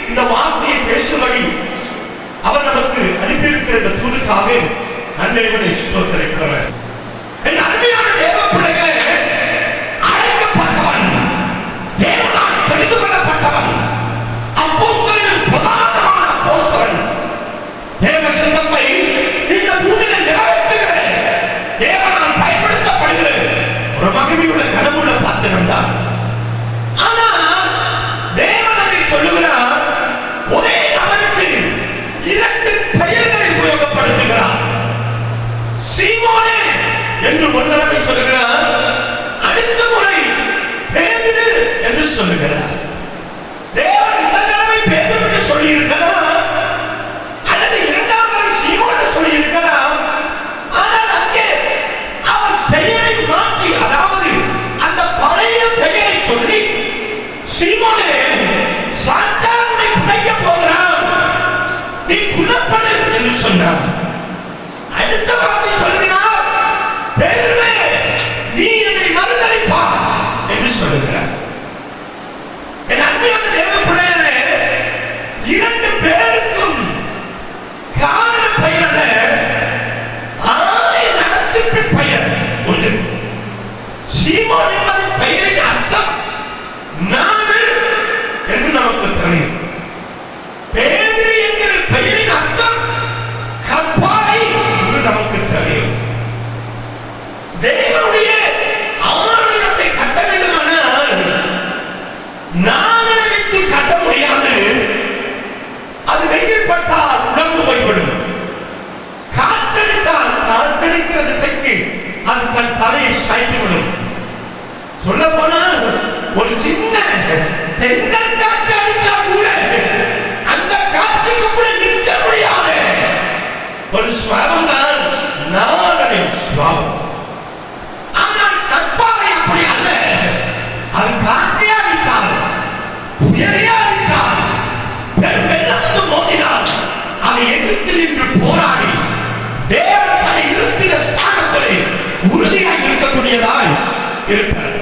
இந்த வார்த்தையை பேசும்படி அவர் நமக்கு அனுப்பியிருக்கிற இந்த தூதுக்காக தேவனை ஸ்தோத்திரிக்கிறேன். என் அருமையான தேவ பிள்ளைகளே, அழைக்கப்பட்டவன், தேவனால் தெரிந்து கொள்ளப்பட்டவன், அப்போஸ்தலரின் பிரதானமான அப்போஸ்தலன், தேவ சித்தத்தை இந்த பூமியில் நிறைவேற்றுகிற தேவனால் பயன்படுத்தப்படுகிற ஒரு மகிமையுள்ள கனவுள்ள பாத்திரம் தான். ஆனா தேவன் அதை சொல்லுகிறார், ஒரே நபருக்கு 2 பெயர்களை உபயோகப்படுத்துகிறார். சீமோனே என்று ஒரு தடவை சொல்லுகிறார், அடுத்த முறை பேதுரு என்று சொல்லுகிறார். தேவன் முதல் தடவை பேதுரு என்று சொல்லி இருக்கிறார், அல்லது இரண்டாம் முறை சீமோன் என்று சொல்லி இருக்கிறார். ஆனால் அங்கே அவர் பெயரை மாற்றி, அதாவது அந்த பழைய பெயரை சொல்லி, சீமோனே சாத்தான் உன்னை புதைக்க போகிறான், நீ குணப்படு என்று சொன்னார். அடுத்த வார்த்தை சொல்லுகிறார், பேதுருவே நீ என்னை மறுதலிப்பாய் என்று சொல்லுகிறார். என் அருமையான தேவ பிள்ளைகளே, 2 பேருக்கும் காரண பெயர் அல்ல, ஆய நடத்திப்பு பெயர் உண்டு. சீமோன் என்பதன் பெயரின் அர்த்தம் நாடு என்று நமக்கு தெரியும். பேதுரு என்கிற பெயரின் அர்த்தம் கற்பாறை என்று நமக்கு தெரியும். தேவனுடைய ஆலயத்தை கட்ட வேண்டுமானால் நாளை வைத்து கட்ட முடியாது. அது வெயில் பட்டால் உலர்ந்து போய்விடும். காற்றடித்தால் காற்றடிக்கிற திசைக்கு அது தன் தலையை சாய்த்துவிடும். சொல்ல போனால் ஒரு சின்ன தென்றல் காற்று அடித்தால் கூட அந்த காற்றுக்கு கூட நிற்க முடியாது. ஒரு ஸ்வரம் தான் நாளை ஸ்வரம். ஆனால் கற்பாறை அப்படி அல்ல. அது காற்றே அடித்தால், புயலே அடித்தால், வெள்ளம் வந்து மோதினால் அதை எதிர்த்து நின்று போராடி தேவன் தன்னை நிறுத்தின ஸ்தானத்திலே உறுதியாக இருக்கக்கூடியதாய் இருக்கிறது.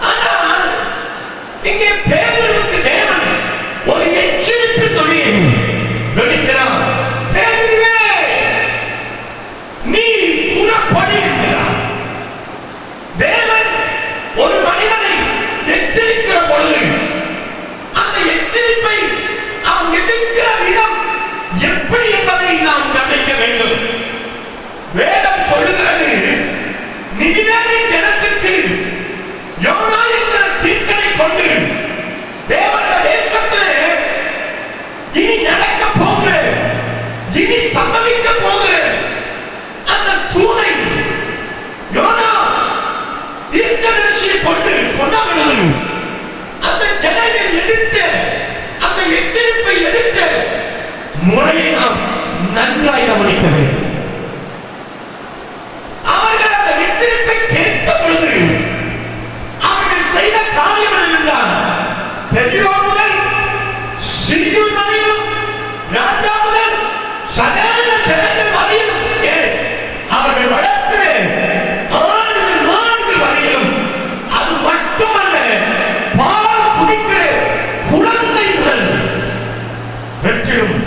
ஆனால் இங்கே பேதுருவுக்கு தேவன் ஒரு எச்சரிப்பு தொழிலை வெளிக்கிறார். பேதுருவே நீ குணப்படு என்கிறார். தேவன் ஒரு மனிதனை எச்சரிக்கிற பொழுது அந்த எச்சரிப்பை அவன் எடுக்கிற விதம் எப்படி என்பதை நாம் கவனிக்க வேண்டும். வேதம் சொல்லுகிறது, நினிவேவின் ஜனத்திற்கு யோனா என்கிற தீர்க்கனை கொண்டு தேவனுடைய தேசத்திலே இனி நடக்க போகிற, இனி சம்பவிக்க போகிற அந்த தூதை யோனா தீர்க்கதரிசியை கொண்டு சொன்ன பொழுது அந்த ஜனங்கள் எடுத்த அந்த எச்சரிப்பை எடுத்த முறையை நாம் நன்றாய் கவனிக்க வேண்டும். அவர்கள் அந்த எச்சரிப்பை கேட்ட பொழுது அவர்கள் செய்த காரியம் என்னவென்றால், பெரியோர் முதல் சிறியோர் வரையிலும், ராஜா முதல் சகல ஜனங்கள் வரையிலும், அவர்கள் வளர்க்கிற ஆடுகள் மாடுகள் வரையிலும், அது மட்டுமல்ல பால் குடிக்கிற குழந்தை முதல் வெற்றிலும்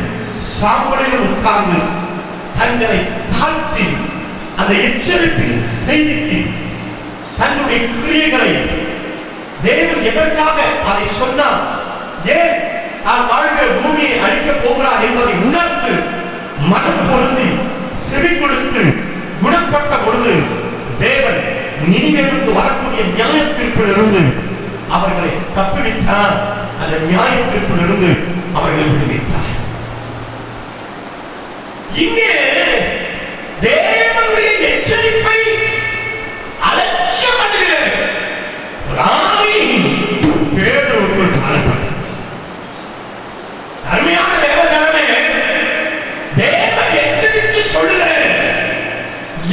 சாம்பலிலும் உட்கார்ந்து தங்களை தாழ்த்தி அந்த எச்சரிப்பின் செய்திக்கு தன்னுடைய கிரியைகளை தேவன் எதற்காக அதை சொன்னார், ஏன் தான் வாழ்கிற பூமியை அழிக்கப் போகிறார் என்பதை உணர்ந்து மனம் பொருந்தி செவி கொடுத்து குணப்பட்ட பொழுது தேவன் நினிவேவுக்கு வரக்கூடிய நியாய தீர்ப்பிலிருந்து அவர்களை தப்புவித்தார். அந்த நியாய தீர்ப்பிலிருந்து அவர்களை விடுவித்தார். இங்கே தேவனுடைய எச்சரிப்பை அலட்சியம் பண்ணுகிற ஒரு ஆவி பேதுருவுக்குள் காணப்பட்டது. அருமையான தேவஜனமே, தேவன் எச்சரித்து சொல்லுகிற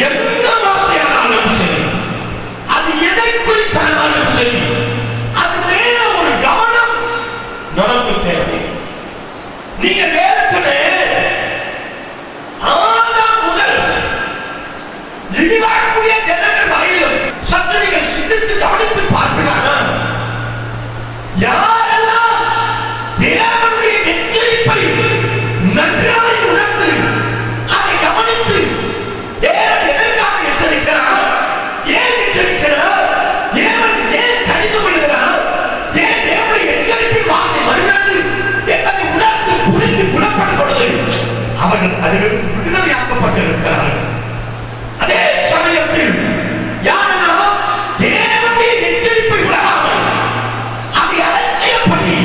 எந்த வார்த்தையானாலும் சரி, அது எதை குறித்தானாலும் சரி, அது மேல ஒரு கவனம் நமக்கு தேவை. நீங்க வேதத்திலே அவர்கள் அதில் விடுதலையாக்கப்பட்டிருக்கிறார்கள். அதே சமயத்தில் யாரெல்லாம் தேவனுடைய எச்சரிப்பை விடாமல் அதை அலட்சியம் பண்ணி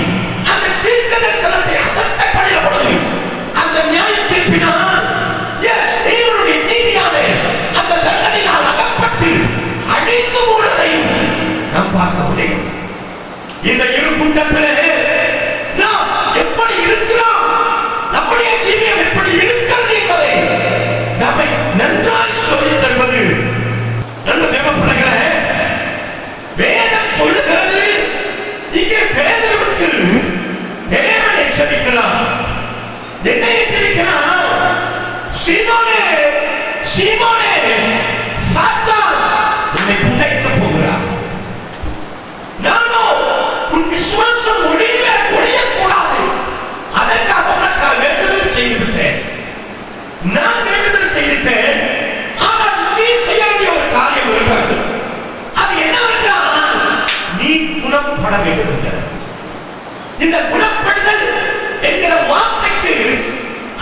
அந்த தீர்க்க தரிசனத்தை அசட்டை பண்ணுகிற பொழுது அந்த நியாய தீர்ப்பினால் தேவனுடைய நீதியான அந்த தண்டனையால் அகப்பட்டு அழிந்து போனதையும் நாம் பார்க்க முடியும். இந்த இரு கூட்டத்திலே நாம் எப்படி இருக்கிறோம், நம்முடைய ஜீவியம் எப்படி இருக்கிறது என்பதை நம்மை நன்றாய் சோதித்தென்பது நல்ல தேவ பிள்ளைகளே. வேதம் சொல்லுகிறது, இங்கே பேதுருவுக்கு தேவன் எச்சரிக்கிறார். என்ன எச்சரிக்கிறார்? சீமோனே, சீமோனே, சாத்தான் உன்னை புதைக்க போகிறார். நானோ உன் விசுவாசம் ஒழியக்கூடாது, அதற்காக உனக்காக வேண்டுதல் செய்துவிட்டேன். நான் வேண்டுதல் செய்துட்டேன். ஆனால் நீ செய்ய வேண்டிய ஒரு காரியம் இருக்கிறது. அது என்னவென்றால் நீ குணப்பட வேண்டும் என்கிறார். இந்த குணப்படுதல் என்கிற வார்த்தைக்கு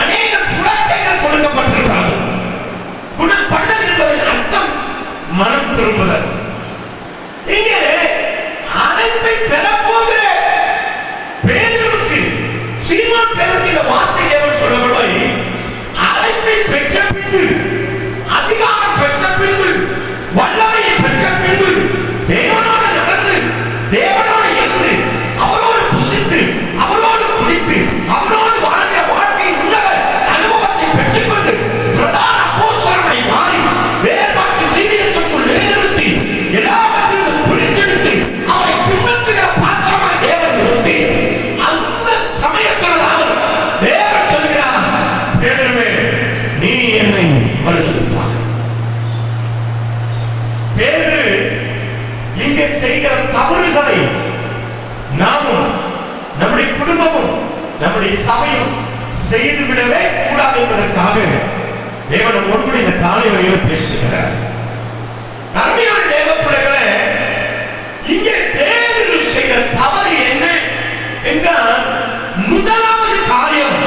அநேக குணத்தைகள் கொடுக்கப்பட்டிருக்கிறது. குணப்படுதல் என்பதன் அர்த்தம் மனம் திரும்புதல். இங்கே அழைப்பை பெறப்போகிற பேதுருவுக்கு, சீமோன் பேதுருக்கு இந்த வார்த்தை தேவன் சொல்லவில்லை. அழைப்பை பெற்ற பின்பு, அதிகாரம் பெற்ற பின்பு, வல்லமையை பெற்ற பின்பு, தேவனோடு நடந்து, தேவனோடு இருந்து, அவரோடு புசித்து, அவரோடு குடித்து, அவரோடு வாழ்கிற வாழ்க்கையின் உன்னத அனுபவத்தை பெற்றுக்கொண்டு பிரதான அப்போஸ்தலனாய் மாறி வேறுபாட்டு ஜீவியத்திற்குள் நிலைநிறுத்தி எல்லாவற்றிலும் பிரித்தெடுத்து அவரை பின்பற்றுகிற பாத்திரமாய் தேவன் நிறுத்தி அந்த சமயத்தில்தான் தேவன் சொல்கிறார், பேதுருவே, நீ என்னை மறுத்துவிட்டாய். பேதுரு இங்கே செய்கிற தவறுகளை நாமும் நம்முடைய குடும்பமும் நம்முடைய சபையும் செய்துவிடவே கூடாது என்பதற்காக தேவன் நம்மோடு இந்த காலை வழியில் பேசுகிறார். அருமையான தேவ பிள்ளைகளே, இங்கே பேதுரு செய்த தவறு என்ன என்றால், முதலாவது காரியம்,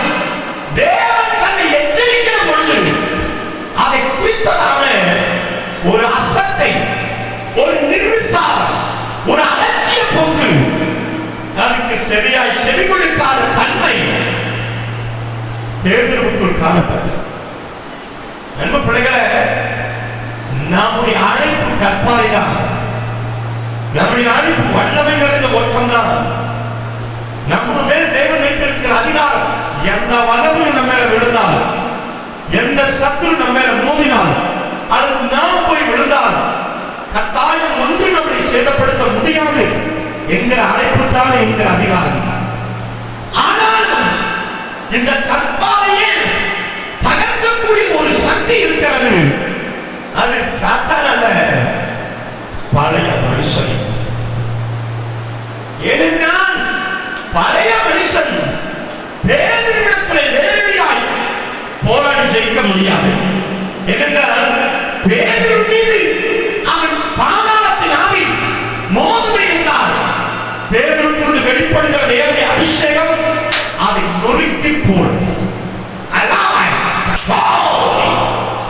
தேவன் தன்னை எச்சரிக்கிற பொழுது அதை குறித்ததான ஒரு அசட்டை, ஒரு நிர்விசாரம், ஒரு அலட்சிய போக்கு, அதுக்கு சரியாய் செவி கொடுக்காத தன்மை பேதுருவுக்குள் காணப்பட்டது. நண்ப பிள்ளைகளே, நம்முடைய அழைப்பு கற்பாரைதான், நம்முடைய அழைப்பு வல்லமை நிறைந்த ஓட்டம் தான். நம்ம மேல் தேவன் வைத்திருக்கிற அதிகாரம் எந்த வல்லமையும் நம்ம மேல விழுந்தால், எந்த சத்துரு நம்ம மேல மோதினால், அல்லது நாம் போய் விழுந்தால் கட்டாயம் ஒன்று நம்மை சேதப்படுத்த முடியாது என்கிற அழைப்பு தான், என்கிற அதிகாரம் தான். ஆனாலும் இந்த கற்பாரையே தகர்க்கக்கூடிய ஒரு சக்தி இருக்கிறது. அது சாத்தான் அல்ல, பழைய மனுஷன். ஏனென்றால் பழைய மனுஷன் பேதுருவிடத்தில் நேரடியாய் போராடி ஜெயிக்க முடியாது. ஏனென்றால் பேதுரு மீது அவன் பாதாளத்தின் ஆவி மோதுமை என்றால் பேதுருக்குள் வெளிப்படுகிற தேவனுடைய அபிஷேகம் அதை நொறுக்கி போடும்.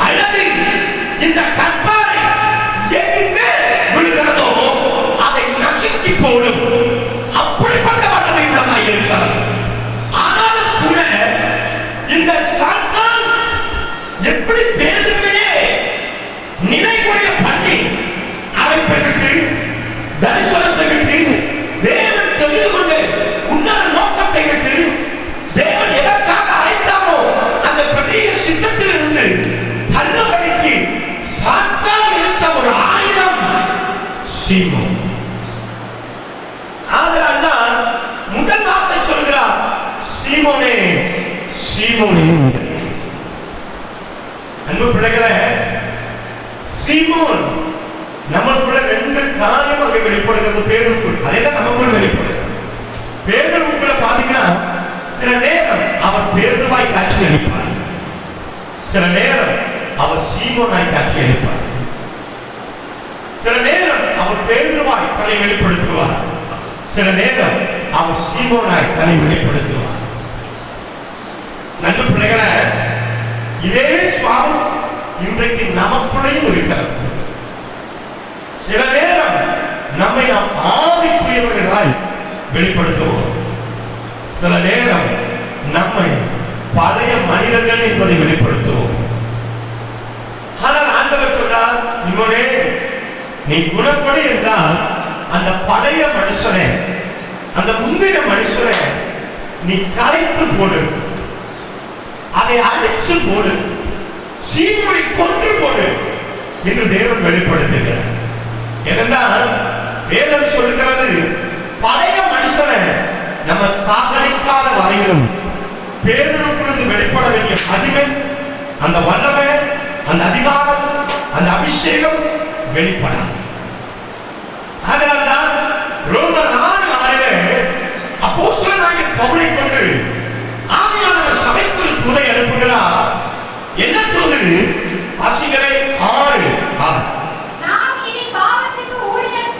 அல்லது இந்த கற்பாரை எதிர்மே விழுகிறதோ அதை நசுக்கி போடும். அப்படிப்பட்ட வல்லமை உள்ளதாக இருக்கிறது. ஆனாலும் கூட இந்த சாத்தான் எப்படி பேதுருவையே நிலைகுறைய பண்ணி அழைப்பை விட்டு, தரிசனத்தை விட்டு, தேவன் தெரிந்து கொண்டு உன்னத நோக்கத்தை விட்டு, தேவன் எதற்காக அழைத்தாரோ அந்த பெரிய சித்தத்தில் இருந்து தள்ளுபடிக்கு சாத்தான் எடுத்த ஒரு ஆயுதம் சீமோன். அதனால்தான் முதல் வார்த்தை சொல்கிறார், சீமோனே, சீமோனே. அன்பு பிள்ளைகளே, சீமோன் நமக்குள்ள ரெண்டு காரியம் அங்கே வெளிப்படுகிறது. பேருக்குள் அதேதான் நமக்குள்ள வெளிப்படுகிறது. பேதுருவுக்குள்ள பாத்தீங்கன்னா சில நேரம் அவர் பேதுருவாய் காட்சி அளிப்பார், சில நேரம் அவர் சீமோனாய் காட்சி அளிப்பார், சில நேரம் அவர் பேதுருவாய் தன்னை வெளிப்படுத்துவார், சில நேரம் அவர் சீமோனாய் தன்னை வெளிப்படுத்துவார். நல்ல பிள்ளைகளை இதே சுவாபம் இன்றைக்கு நமக்குள்ளையும் இருக்கிறது. சில நேரம் நம்மை நாம் ஆவிக்குரியவர்களாய் வெளிப்படுத்துவோம். சில நேரம் நம்மை பழைய மனிதர்கள் என்பதை வெளிப்படுத்துவோம். ஆனால் ஆண்டவர் சொன்னார், சிமோனே, நீ குணப்படு என்றால் அந்த பழைய மனுஷனை, அந்த முந்தின மனுஷனை நீ கலைத்து போடு, அதை அடிச்சு போடு, சீமோனை கொன்று போடு என்று தேவன் வெளிப்படுத்துகிறார். ஏனென்றால் வேதம் சொல்லுகிறது, பழைய மனுஷனை நம்ம சாகரிக்காத வரையிலும் பேதுருவிலிருந்து வெளிப்பட வேண்டிய மகிமை, அந்த வல்லமை, அந்த அதிகாரம், அந்த அபிஷேகம் வெளிப்படாது. அதனால்தான் ரோமர் 4:6 அப்போஸ்தலனாகிய பவுலை கொண்டு ஆவியானவர் சபைக்கு ஒரு தூதை அனுப்புகிறார். என்ன தூது? வாசிக்கிறே 6:6. நாம் இனி பாவத்துக்கு ஊழியம்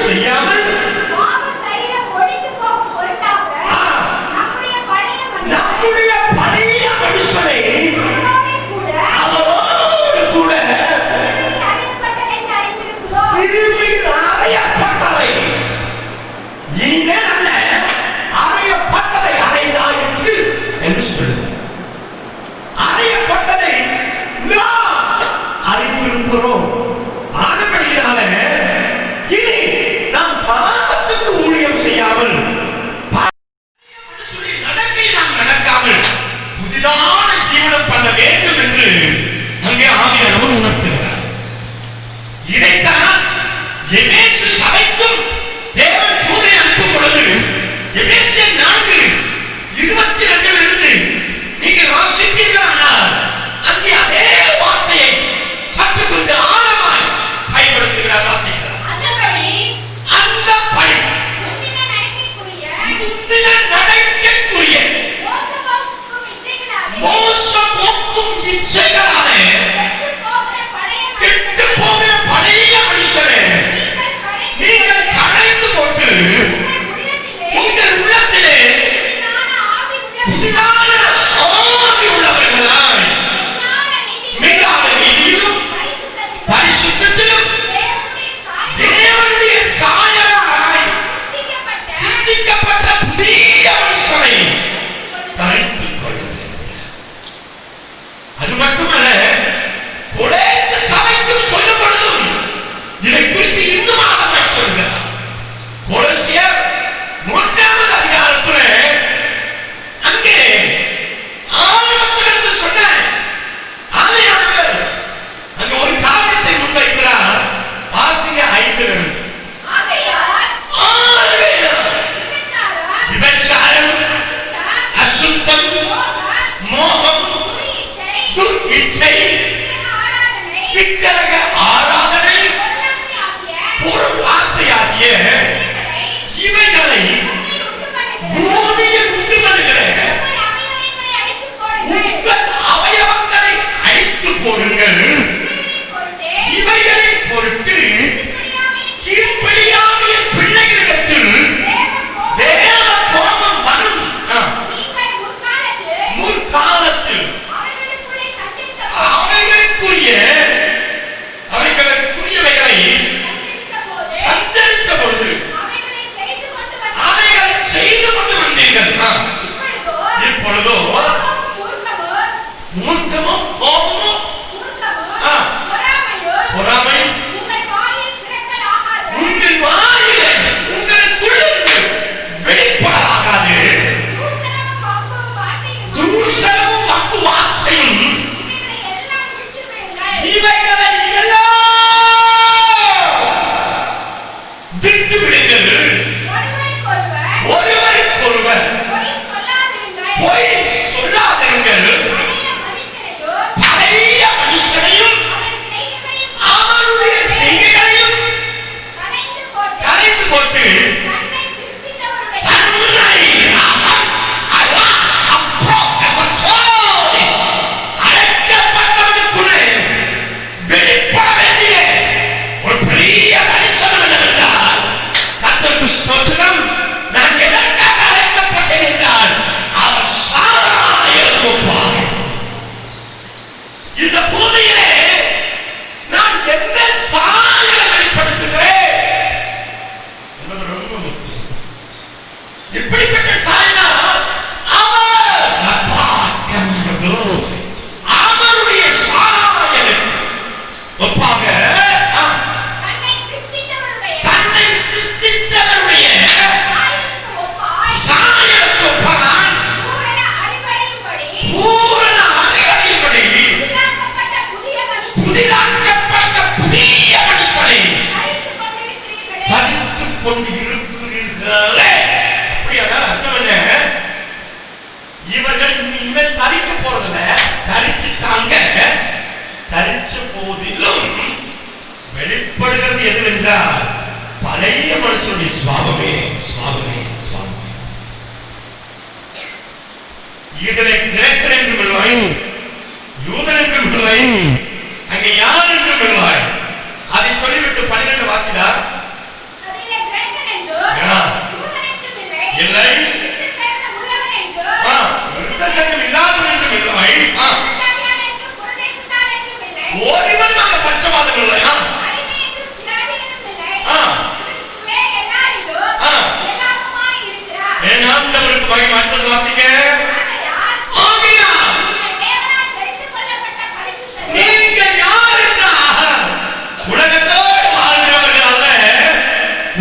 செய்யாமல் பாவ சரீரம் ஒழிந்து போகும் பொருட்டாக நம்முடைய பழைய மனுஷனை அவரோடு கூட சிலுவையில் அறையப்பட்டதை, இனிமேல் அல்ல, அறையப்பட்டதை அடைந்தாயிற்று என்று சொல்லுங்கள். அறையப்பட்டதை நாம் அறிந்திருக்கிறோம். ஆனபடியினால இனி நாம் பாவத்துக்கு ஊழியம் செய்யாமல், நடக்கை நாம் நடக்காமல் புதிதான ஜீவனம் பண்ண வேண்டும் என்று அங்கே ஆவியானவர் உணர்த்துகிறார். இதைத்தான் எபேசு சபைக்கும் தேவன் தூதை அனுப்பும் பொழுது எபேசியர் 4:22 நீங்கள் வாசிப்பீர்களானால் அங்கே அதே வார்த்தையை சற்று கொஞ்சம் ஆழமாய் பயன்படுத்துகிறார். வாசிக்கிறார். அந்த படி முந்தின நடக்கைக்குரிய மோசப்போக்கும் இச்சைகளாலே கெட்டு போகிற பழைய மனுஷனை நீங்கள் களைந்து போட்டு உங்கள் உள்ளத்திலே புதிதான ஆவி உள்ளவர்களாய் மிகாத நீதியிலும் பரிசுத்தத்திலும் தேவனுடைய சாயலாய் சிருஷ்டிக்கப்பட்ட புதிய மனுஷனை தரித்துக் கொள்ளுங்கள். அது மட்டுமல்ல, கொலேசு சபைக்கும் சொல்லும் பொழுதும் இதை குறித்து இன்னும் ஆழமாய் சொல்கிறார். கொலோசியர் 3வது அதிகாரத்திலே அங்கே ஆரம்பத்திலிருந்து சொன்ன ஆவியானவர் அங்க ஒரு காரியத்தை முன்வைக்கிறார். வாசிங்க 5 விபச்சாரம், அசுத்தம், மோகம், துர்இச்சை, விக்கிரக ஆராதனை, பொருள் ஆசையாகிய இவைகளை பூமியில் உண்டு பண்ணுகிற உங்கள் அவயவங்களை அழித்து போடுங்கள். இவைகளின் பொருட்டு கீழ்ப்படியாமைய பிள்ளைகளிடத்தில் தேவ கோபம் வரும். முற்காலத்தில் அவைகளுக்குரியவைகளை சஞ்சரித்த பொழுது அவைகளை செய்து கொண்டு வந்தீர்கள். இப்பொழுதோ மூர்க்கமும் கோபமும் பொறாமையும் உங்கள் வாயிலே உங்களுக்குள்ளிருந்து வெளிப்படாது. தூஷணமும் வம்பு வார்த்தையும் இவைகளை எல்லாம் விட்டு விடுங்கள். ஒருவருக்கொருவர் பொய் சொல்லாதீர்கள். சுவாபமே சுவாபமே சுவாபமே. இதிலே கிரேக்கன் என்று விடுவாய், யூதன் என்று விடுவாய், அங்கே யார் என்று விடுவாய். அதை சொல்லிவிட்டு 12 வாசிடா. அதிலே கிரேக்கன் என்றோ யூதன் என்றும் இல்லை, இல்லை விருத்தசேதனம் உள்ளவன் என்றோ விருத்தசேதனம் இல்லாதவன் என்று விடுவாய். புறஜாதியான் என்றும் புறதேசத்தான் என்றும் இல்லை, ஒருவன் அங்கே பட்சபாதம் இல்லையா? அடிமை என்றும் சிறாதிகளும் இல்லை, ஆ. கிறிஸ்துவே எல்லாரிலும் ஆ. எல்லாமுமாய் இருக்கிறார். என் ஆண்டவருக்கு மகிமை. அடுத்தது வாசிங்க. ஆகையால் நீங்கள் தேவனால் தெரிந்து கொள்ளப்பட்ட பரிசுத்தரும் நீங்க யார் என்றால் உலகத்தோடு வாழ்கிறவர்கள் அல்ல,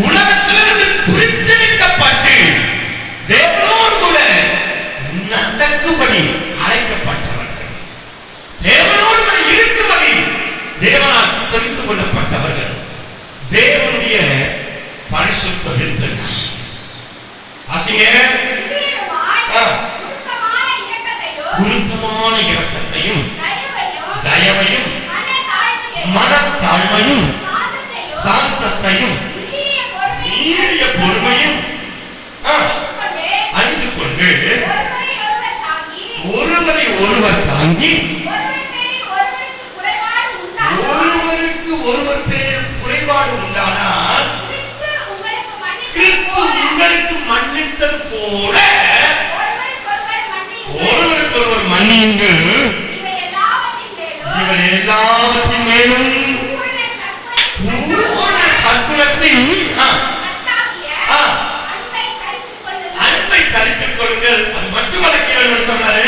உலகத்திலிருந்து பிரித்தெடுக்கப்பட்டு தேவனோடு கூட நடக்கும்படி அழைக்கப்பட்டவர்கள், தேவனோடு கூட இருக்கும்படி தேவனால் தெரிந்து கொள்ளப்பட்டவர்கள், தேவனுடைய பரிசுத்த விருத்தினர். வாசிங்க. தீவிரமாய் ஆ. உருக்கமான இரக்கத்தையும் உருக்கமான இரக்கத்தையும் தயவையும் தயவையும் மனத்தாழ்மையையும் மனத்தாழ்மையும் சாந்தத்தையும் சாந்தத்தையும் நீடிய பொறுமையும் கொண்டே அறிந்து கொண்டு ஒருவரையொருவர் தாங்கி ஒருவரை ஒருவர் தாங்கி ஒருவர் பேரில் ஒருவருக்கு குறைபாடு உண்டானால் ஒருவருக்கு ஒருவர் பேரில் குறைபாடு உண்டானால் கிறிஸ்து உங்களுக்கு மன்னித்தது போல ஒருவருக்கொருவர் மன்னியுங்கள். இவன் எல்லாவற்றின் மேலும் பூர்ண சற்குணத்தில் அன்பை தரித்துக் கொள்ளுங்கள். அது மட்டுமல்ல, கீழே சொன்னாரு,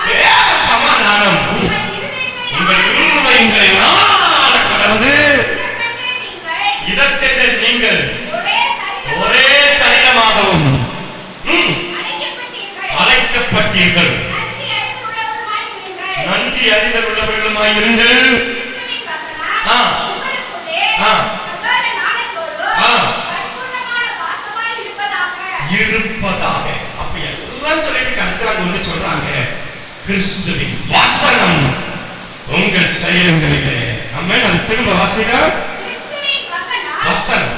தேவ சமாதானம் உங்கள் இருதயங்களை கடவுது. இதற்கென்று நீங்கள் ஒரே சரீரமாகவும் அழைக்கப்பட்டீர்கள். நன்றி அறிதல் உள்ளவர்களுமாயிருங்கள். ஆ. ஆ. ஆ. இருப்பதாக. அப்ப எல்லாம் சொல்லிட்டு கடைசியாக ஒன்று சொல்றாங்க, கிறிஸ்துவின் வசனம் உங்கள் சரீரங்களிலே. ஆமென். அது திரும்ப வாசிங்க. வசனம்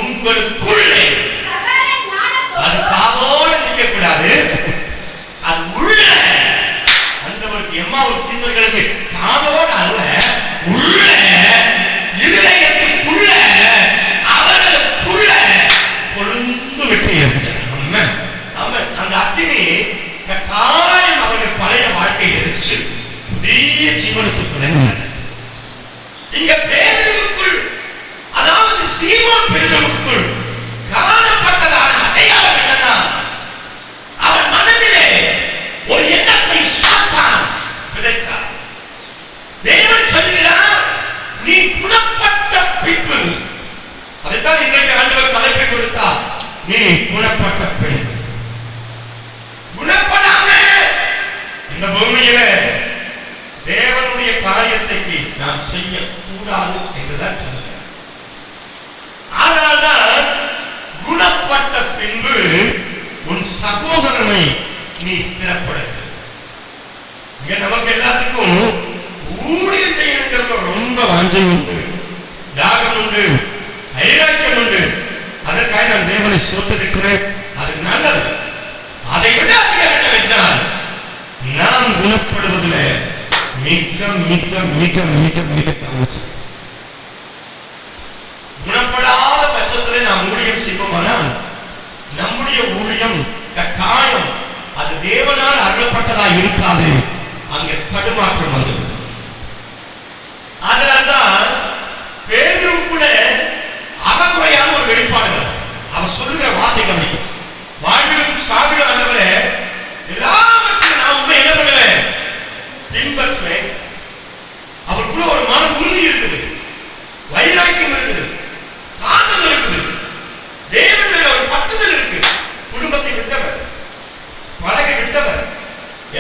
உங்களுக்குள்ளே. அது காதோடு நிற்க கூடாது, அது உள்ள. அந்தவருக்கு எம்மாவூர் சீசர்களுக்கு காதோடு அல்ல, உள்ள இருதயத்துக்குள்ள அவர்களுக்குள்ள கொழுந்து விட்டு இருந்தது. ஆமென். ஆமென். அந்த அக்கினி கட்டாயம் அவர்கள் பழைய வாழ்க்கையை எரிச்சு புதிய ஜீவனத்துக்குள்ள இங்க பேதுருவுக்குள், அதாவது சீமோன் பேதுருவுக்குள் காணப்பட்டதான அடையாளம் என்னன்னா, அவன் மனதிலே ஒரு எண்ணத்தை சாத்தான் விதைத்தான். தேவன் சொல்லுகிறார், நீ குணப்பட்ட பின்பு, அதைத்தான் இன்றைக்கு ஆண்டவர் தலைப்பை கொடுத்தார், நீ குணப்பட்ட பின்பு. குணப்படாம இந்த பூமியில தேவனுடைய காரியத்தை நாம் செய்யக்கூடாது என்றுதான் சொல்லுகிறார். ஆனால்தான் குணப்பட்ட பின்பு உன் சகோதரனை நீ ஸ்திரப்படுத்த. இங்க நமக்கு எல்லாத்துக்கும் ஊழியம் செய்யணுங்கிறது ரொம்ப வாஞ்சை உண்டு, தாகம் உண்டு, ஐராக்கியம் உண்டு. அதற்காக நான் தேவனை சோதரிக்கிறேன், அது நல்லது. அதை விட அதிகம் என்னவென்றால், நாம் குணப்படுவதில் மிக மிக மிக மிக மிக அவசியம். குணப்படாத பட்சத்தில் நாம் ஊழியம் செய்வோமானால் நம்முடைய ஊழியம் கட்டாயம் அது தேவனால் அருளப்பட்டதா இருக்காது, அங்கே தடுமாற்றம் வந்தது. அதனால்தான் பேதுருவுக்குள்ள அறகுறையான ஒரு வெளிப்பாடு. அவர் சொல்லுகிற வார்த்தை கவனிக்கும், வாழ்விலும் சாவிலும் ஆண்டவரே எல்லாவற்றையும் நான் உண்மை என்ன பண்ணுவேன், பின்பற்றுவேன். அவருக்குள்ள ஒரு மன உறுதி இருக்குது, வைராக்கியம் இருக்குது, காந்தம் இருக்குது, தேவன் மேல ஒரு பற்றுதல் இருக்கு. குடும்பத்தை விட்டவர், படகை விட்டவர்,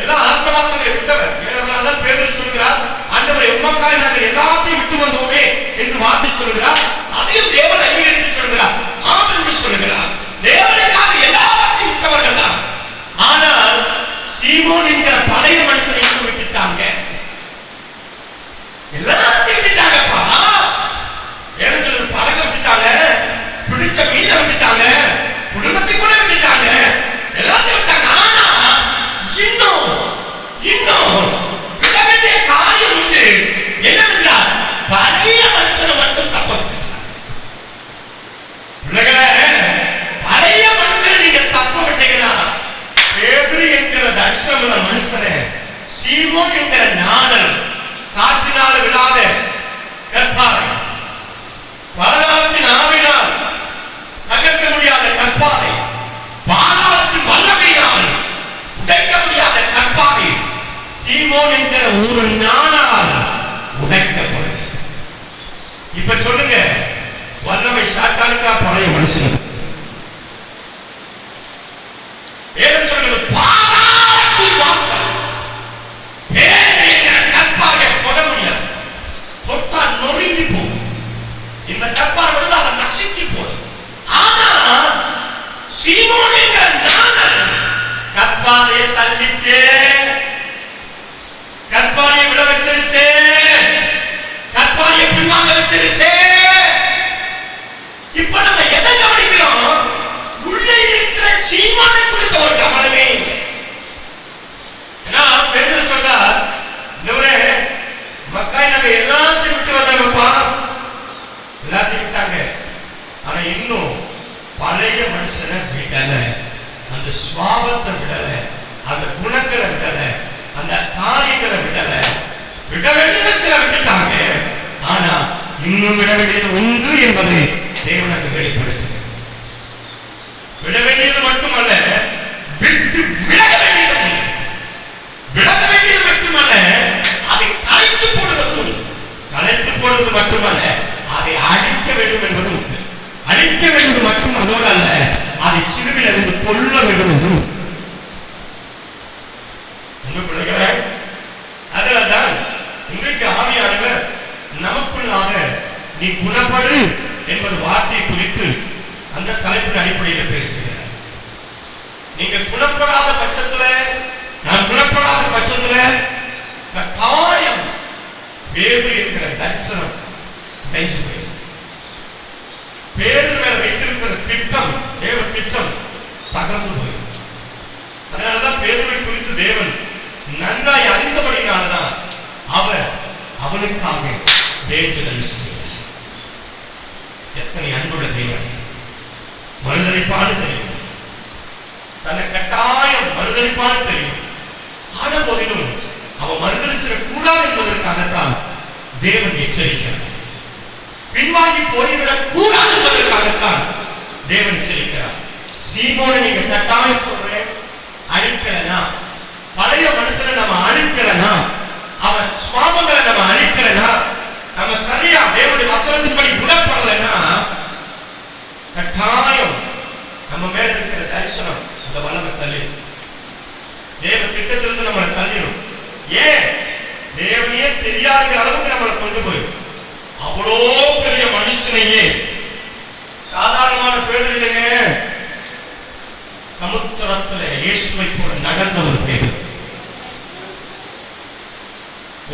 எல்லா ஆசவாசங்களை விட்டவர். அதனால்தான் பேதுரு சொல்கிறார், ஆண்டவரே உமக்காய் நாங்கள் எல்லாத்தையும் விட்டு வந்தோமே என்று வார்த்தை சொல்கிறார். அதையும் தேவன் அங்கீகரித்து சொல்கிறார், ஆம் என்று சொல்கிறார். தேவனை ஒரு நாளால் உடைக்கப்படும். இப்ப சொல்லுங்க, வல்லமை சாத்தானுக்கா பழைய மனுஷனுக்கு? வேதம் சொல்றது பாதாளத்தின் வாசல். பேரின் கற்பாரை தொட முடியாது. தொட்டா நொறுங்கி போகும். இந்த கற்பாரை விழுந்து அதை நசுக்கி போடும். ஆனா சீமோனுங்கிற நாணல் கற்பாரையை தள்ளிச்சு, கற்பாரையை விட வச்சிருச்சு, கற்பாரையை பின்வாங்க வச்சிருச்சு. இப்ப நம்ம எதை கவனிக்கிறோம்? உள்ளே இருக்கிற சீமோனை குறித்த ஒரு கவனமே. பேதுரு சொல்றார், இவரே மக்காய் நாங்க எல்லாத்தையும் விட்டு வந்தவப்பா, எல்லாத்தையும் விட்டாங்க. ஆனா இன்னும் பழைய மனுஷனை விடல, அந்த சுவாபத்தை விடல, அந்த குணங்களை விடல, அந்த காரியங்களை விடல. விட வேண்டியது சில விட்டுட்டாங்க, ஆனா இன்னும் விட வேண்டியது உண்டு என்பதை தேவனுக்கு வெளிப்படுத்து. விட வேண்டியது மட்டுமல்ல, விட்டு விலக வேண்டியது உண்டு. விலக வேண்டியது மட்டுமல்ல, அதை கலைத்து போடுவது உண்டு. கலைத்து போடுவது மட்டுமல்ல, அதை அழிக்க வேண்டும் என்பது உண்டு. அழிக்க வேண்டியது மட்டும் அதோடு அல்ல, அதை சிலுவையில் இருந்து கொல்ல வேண்டும் என்று உங்க பிள்ளைகளை. அதனால்தான் இன்றைக்கு ஆவியானவர் நமக்குள்ளாக நீ குணப்படு என்பது வார்த்தை குறித்து அந்த தலைப்பின் அடிப்படையில் பேசுகிறார். நீங்க குணப்படாத பட்சத்துல, நான் குணப்படாத பட்சத்துல கட்டாயம் பேதுரு என்கிற தரிசனம் நெஞ்சு போயிடும். பேதுரு மேல வைத்திருக்கிற திட்டம், தேவ திட்டம் தகர்ந்து போயிடும். அதனாலதான் பேதுருவை குறித்து தேவன் நன்றாய் அறிந்தபடினால்தான் அவர் அவனுக்காக வேண்டுதல் செய்தார். எத்தனை அன்புள்ள தேவன்! மறுதலிப்பாடு தெரியும், தன்னை கட்டாயம் மறுதலிப்பாடு தெரியும். ஆன போதிலும் அவன் மறுதலிச்சிட கூடாது என்பதற்காகத்தான் தேவன் எச்சரிக்கிறார். பின்வாங்கி போய்விடக் கூடாது என்பதற்காகத்தான் தேவன் எச்சரிக்கிறார். சீமோனை நீங்க கட்டாயம் சொல்றேன், அழிக்கிறனா, பழைய மனுஷனை நம்ம அழிக்கிறனா, அவன் சுவாபங்களை நம்ம அழிக்கிறனா, நம்ம சரியா தேவனுடைய வசனத்தின்படி குணப்படலைன்னா கட்டாயம் நம்ம மேல இருக்கிற தரிசனம் அந்த வல்லமை தள்ளி தேவ திட்டத்திலிருந்து நம்மளை தள்ளிடும். ஏன்? தேவனையே தெரியாத அளவுக்கு நம்மளை கொண்டு போயிடும். அவ்வளோ பெரிய மனுஷனையே சாதாரணமான பேர் இல்லைங்க, சமுத்திரத்துல இயேசுவை போல நடந்த ஒரு பேர்.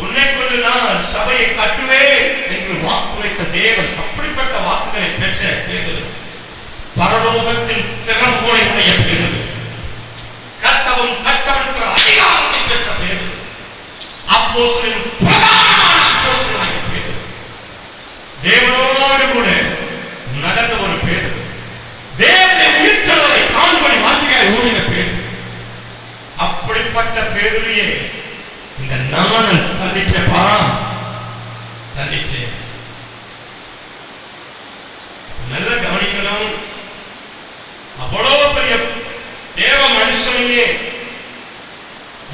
உன்னை கொண்டு நான் சபையை கட்டுவேன் என்று வாக்கு வைத்த தேவன் அப்படிப்பட்ட வாக்குகளை பெற்ற பேதுரு, பரலோகத்தில் திறவுகோலை உடைய பேதுரு, கட்டவும் கட்டவிழ்க்கிற அதிகாரத்தை பெற்ற பேதுரு, அப்போஸ்தலரின் பிரதானமான அப்போஸ்தலனாகிய பேதுரு, தேவனோடு கூட நடந்த ஒரு பேதுரு, தேவனை உயிர்த்தெழுதலை காணும்படி வாஞ்சியாய் ஓடின பேதுரு. அப்படிப்பட்ட பேதுருவே இந்த நாணல் தள்ளிச்சப்பா, தள்ளிச்சே. நல்ல கவனிக்கணும். அவ்வளவு பெரிய தேவ மனுஷனையே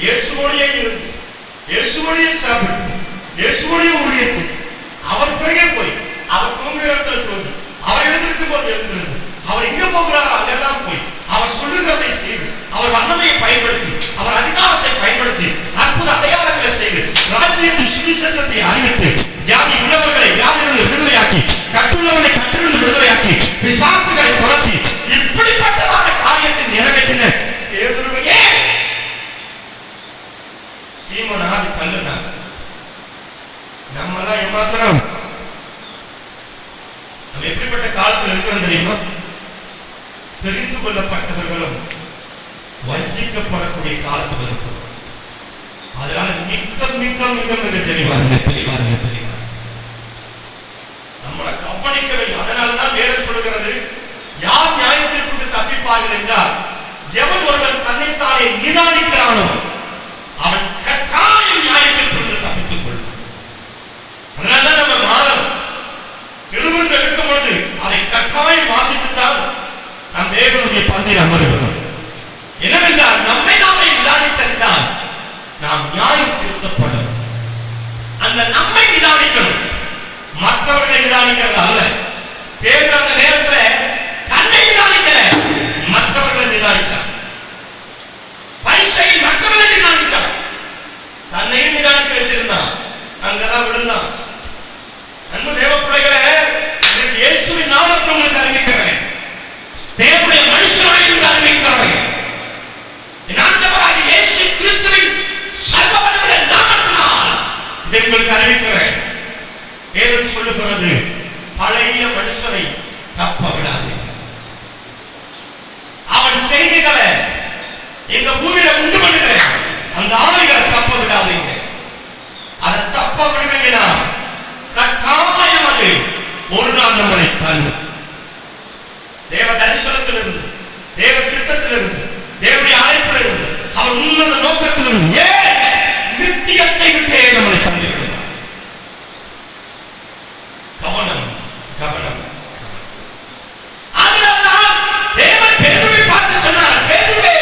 இயேசுவோடையே இருந்து, இயேசுவோடையே சாப்பிட்டு, இயேசுவோடையே ஊழியச்சு, அவர் பிறகே போய் அவர் தூங்குகிற இடத்துல தூங்கி, அவர் எழுந்திருக்கும் போது எழுந்திருந்து, அவர் எங்க போகிறாரோ அங்கெல்லாம் போய் அவர் சொல்லுகிறதை செய்து, அவர் வல்லமையை பயன்படுத்தி, அவர் அதிகாரத்தை பயன்படுத்தி, அற்புத அடையாளங்களை செய்து, ராஜ்யத்தின் சுவிசேஷத்தை அறிவித்து, வியாதி உள்ளவர்களை வியாதியிலிருந்து விடுதலையாக்கி, கட்டுள்ளவனை கட்டிலிருந்து விடுதலையாக்கி, பிசாசுகளை துரத்தி, இப்படிப்பட்டதான காரியத்தை நிறைவேற்றின பேதுருவையே சீமோன் ஆதி தள்ளினார். நம்மெல்லாம் ஏமாத்திரம் நம்ம எப்படிப்பட்ட காலத்தில் இருக்கிறோம் தெரியுமா? தெரிந்து கொள்ளப்பட்டவர்களும் வஞ்சிக்கப்படக்கூடிய காலத்தில் இருக்கும். அதனால மிக மிக மிக மிக தெளிவாருங்க, தெளிவாருங்க, தெளிவாரு நம்மளை கவனிக்க வேண்டும். அதனால்தான் வேதம் சொல்கிறது, யார் நியாயத்திற்கு தப்பிப்பார்கள் என்றால், எவன் ஒருவன் தன்னைத்தானே நிதானிக்கிறானோ அவன் கட்டாயம் நியாயத்திற்கு தப்பித்துக் கொள்ளும். அதனால்தான் நம்ம மாதம் திருமணம் எடுக்கும் பொழுது அதை கட்டாயம் வாசித்துத்தான் நம் தேவனுடைய பந்தியில் அமர்கிறோம். என்னவென்றால் நம்மை நாமே நிதானித்தால் நாம் நியாயம் திருத்தப்படும். முதல்ல நம்மை நிதானிக்கணும், மற்றவர்களை நிதானிக்கிறது அல்ல. பேதுரு அந்த நேரத்தில் தன்னை நிதானிக்கல, மற்றவர்களை நிதானிச்சார். பரிசையில் மற்றவர்களை நிதானிச்சார், தன்னையும் நிதானிச்சு வச்சிருந்தான், அங்கதான் விழுந்தான். அன்பு தேவ பிள்ளைகளே, இயேசுவின் நாமத்தை உங்களுக்கு அறிவிக்கிறேன், தேவனுடைய மனுஷனையும் அறிவிக்கிறேன். ஆண்டவராகிய இயேசு கிறிஸ்துவின் சர்வ வல்லமையுள்ள நாமத்தினால் இதை உங்களுக்கு அறிவிக்கிறேன். வேதம் சொல்லுகிறது, பழைய மனுஷனை தப்ப விடாதீங்க. அவன் செய்திகளை இந்த பூமியில உண்டு பண்ணுகிற அந்த ஆவிகளை தப்ப விடாதீங்க. அதை தப்ப விடுவீங்கன்னா கட்டாயம் அது ஒரு நாள் நம்மளை தள்ளும். தேவ தரிசனத்திலிருந்து, தேவ திட்டத்திலிருந்து, தேவனுடைய அழைப்பிலிருந்து, அவர் உன்னத நோக்கத்திலிருந்து ஏன் நித்தியத்தை விட்டே நம்மளை தள்ளிவிடுவார். கவனம் கவனம். அதனால்தான் தேவன் பேதுருவை பார்த்து சொன்னார், பேதுருவே,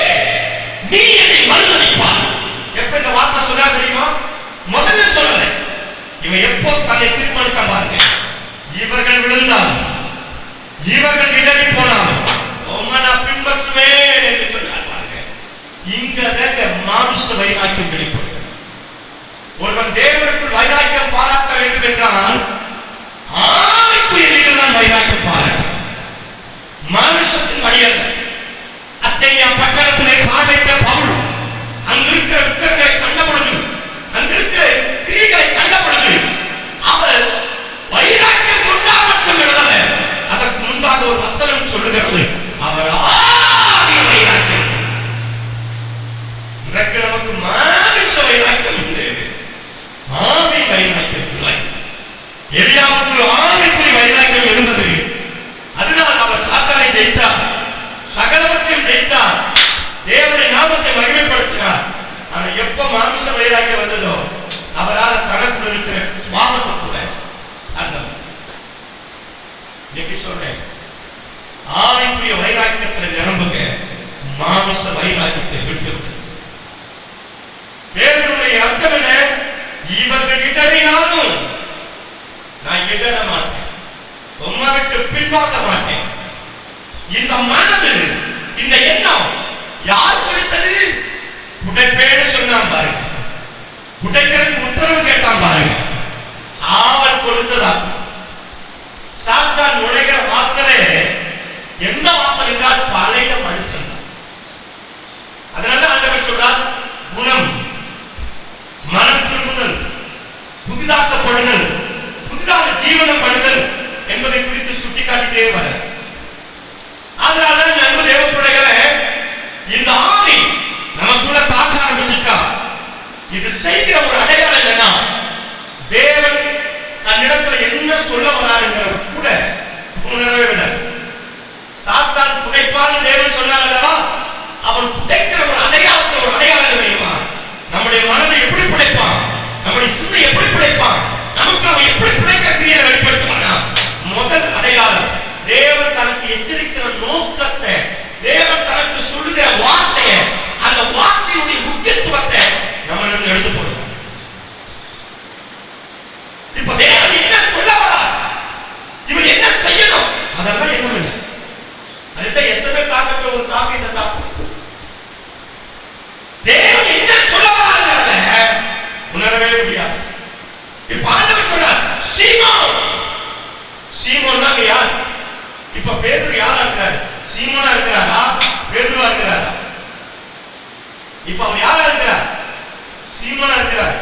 நீ என்னை மறுதலிப்பார். எப்ப இந்த வார்த்தை சொன்னார் தெரியுமா? முதல்ல சொல்லல, இவன் எப்போ தன்னை தீர்மானிச்சான் பாருங்க. இவர்கள் விழுந்தால், இவர்கள் இடறி போனால் நான் பின்பற்றுவேன் என்று சொன்னார் பாருங்க. இங்க மானுஷ வைராக்கியம் வெளிப்படுகிறது. ஒருவன் தேவனுக்குள் வைராக்கியம் பாராட்ட வேண்டும் என்றால் ஆவிக்குரிய தான் வைராக்கியம் பாராட்ட, மனுஷத்தின் வழியல்ல. அத்தகைய பட்டணத்திலே காண்பித்த பவுல் அங்கிருக்கிற விக்கிரங்களை கண்ட பொழுது, அங்கிருக்கிற கிரிகளை கண்ட பொழுது அவர் வைராக்கியம் கொண்டார் மட்டும் எழுதல, அதற்கு முன்பாக ஒரு வசனம் சொல்லுகிறது, அவர் ஆவி வைராக்கியம். இன்றைக்கு நமக்கு மனுஷ வைராக்கியம் உண்டு, ஆவி வைராக்கியம் இல்லை. எலியாவுக்கு ஆவிக்குரிய வைராக்கியம் இருந்தது. அதனால் அவர் சாத்தானை ஜெயித்தார், சகலவற்றையும் ஜெயித்தார், தேவனுடைய நாமத்தை மகிமைப்படுத்தினார். ஆனா எப்ப மாமிச வைராக்கியம் வந்ததோ அவரால் தனக்குள் இருக்கிற சுவாபத்தை கூட அந்த சொல்றேன், ஆவிக்குரிய வைராக்கியத்தில் நிரம்புங்க, மாமிச வைராக்கியத்தை விட்டு. பேதுருவுடைய அர்த்தம் என்ன? இவர்கள் இடறினாலும் நான் இடற மாட்டேன், உம்மை விட்டு பின்வாங்க மாட்டேன். இந்த மனது, இந்த எண்ணம் யார் கொடுத்தது? புடைப்பேன்னு சொன்னான் பாருங்க, புடைக்கிறதுக்கு உத்தரவு கேட்டான் பாருங்க, அவன் கொடுத்ததா. சாத்தான் நுழைகிற வாசலே எந்த வாசல் என்றால் பழைய மனுஷன். அதனால ஆண்டவர் சொல்றார், குணம், மனம் திரும்புதல், புதிதாக்கப்படுதல், புதிதாக ஜீவனம் பண்ணுதல் என்பதை குறித்து சுட்டிக்காட்டிட்டே வர. அதனால அன்பு தேவ பிள்ளைகளே, இந்த ஆவி நமக்குள்ள தாக்க ஆரம்பிச்சிருக்கா. இது செய்கிற ஒரு அடையாளம் என்னன்னா, தேவன் தன்னிடத்துல என்ன சொல்ல வராருங்கிறது கூட உணரவே விட. சாத்தான் புடைப்பான்னு தேவன் சொன்னார் அல்லவா, அவன் புடைக்கிற ஒரு அடையாளத்தை, ஒரு அடையாளம் தெரியுமா? நம்முடைய மனதை எப்படி புடைப்பான், நம்முடைய சிந்தை எப்படி புடைப்பான், நமக்கு அவன் எப்படி புடைக்கிற கிரியை வெளிப்படுத்துவானா? முதல் அடையாளம், தேவன் தனக்கு எச்சரிக்கிற நோக்கத்தை, தேவன் தனக்கு சொல்லுகிற வார்த்தையை, அந்த வார்த்தையுடைய முக்கியத்துவத்தை நம்ம எடுத்து போடுவோம். இப்ப தேவன் என்ன சொல்ல வரார், இவன் என்ன செய்யணும், அதெல்லாம் என்ன இல்லை. அதுதான் எஸ்எம்ஏ தாக்கத்துல ஒரு தாக்கம், இந்த தாக்கம் தேவன் என்ன சொல்ல வராங்கிறத உணரவே முடியாது. இப்ப ஆண்டவர் சொன்னார், சீமோன். சீமோன் தான் யார்? இப்ப பேதுரு யாரா இருக்கிறார்? சீமோனா இருக்கிறாரா, பேதுருவா இருக்கிறாரா? இப்ப அவர் யாரா இருக்கிறார்? சீமோனா இருக்கிறார்.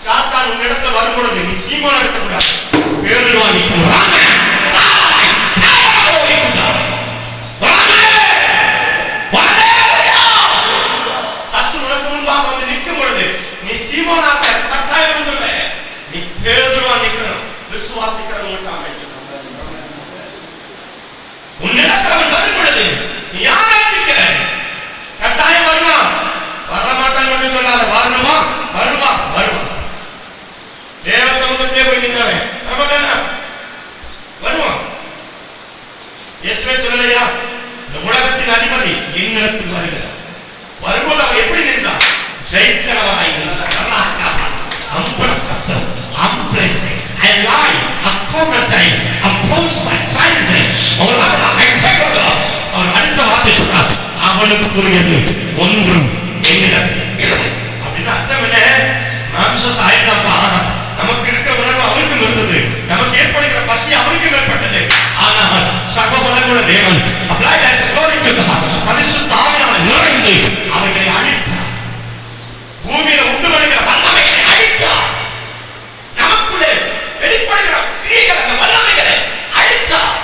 சாத்தான் உங்க இடத்துல வரும் பொழுது நீ சீமோனா இருக்க கூடாது, பேதுருவா நிற்கணும். சத்து உனக்கு முன்பாக வந்து நிற்கும் பொழுது நீ சீமோனாக கட்டாயம் இருந்துள்ள, நீ பேதுருவா நிற்கணும். விசுவாசிக்கிறவங்க சாமி உன்னிடத்தில் அவன் வரும் பொழுது நீ யாரா இருக்கிற? கட்டாயம் வருவான், வரமாட்டான் மட்டும் சொல்லாத, வருவான் வருவான் வருவான். தேவ சமூகத்திலே போய் நின்றவன் வரமாட்டானா? அவனுக்குரியது ஒன்றும் என்னிடம் இல்லை. அப்படின்னு அர்த்தம் என்ன? மாம்ச சாயதாப்பா நமக்கு இருக்கிற உணர்வு அவருக்கும் இருந்தது, நமக்கு ஏற்படுகிற பசி அவருக்கும் ஏற்பட்டது. ஆனால் சர்வ வல்லமையுள்ள தேவன் பரிசுத்த ஆவியானவர் நிறைந்து அவைகளை அழித்தார். பூமியில உண்டு வருகிற வல்லமைகளை அழித்தார். நமக்குள்ளே வெளிப்படுகிற கிரியைகள் அந்த வல்லமைகளை அழித்தார்.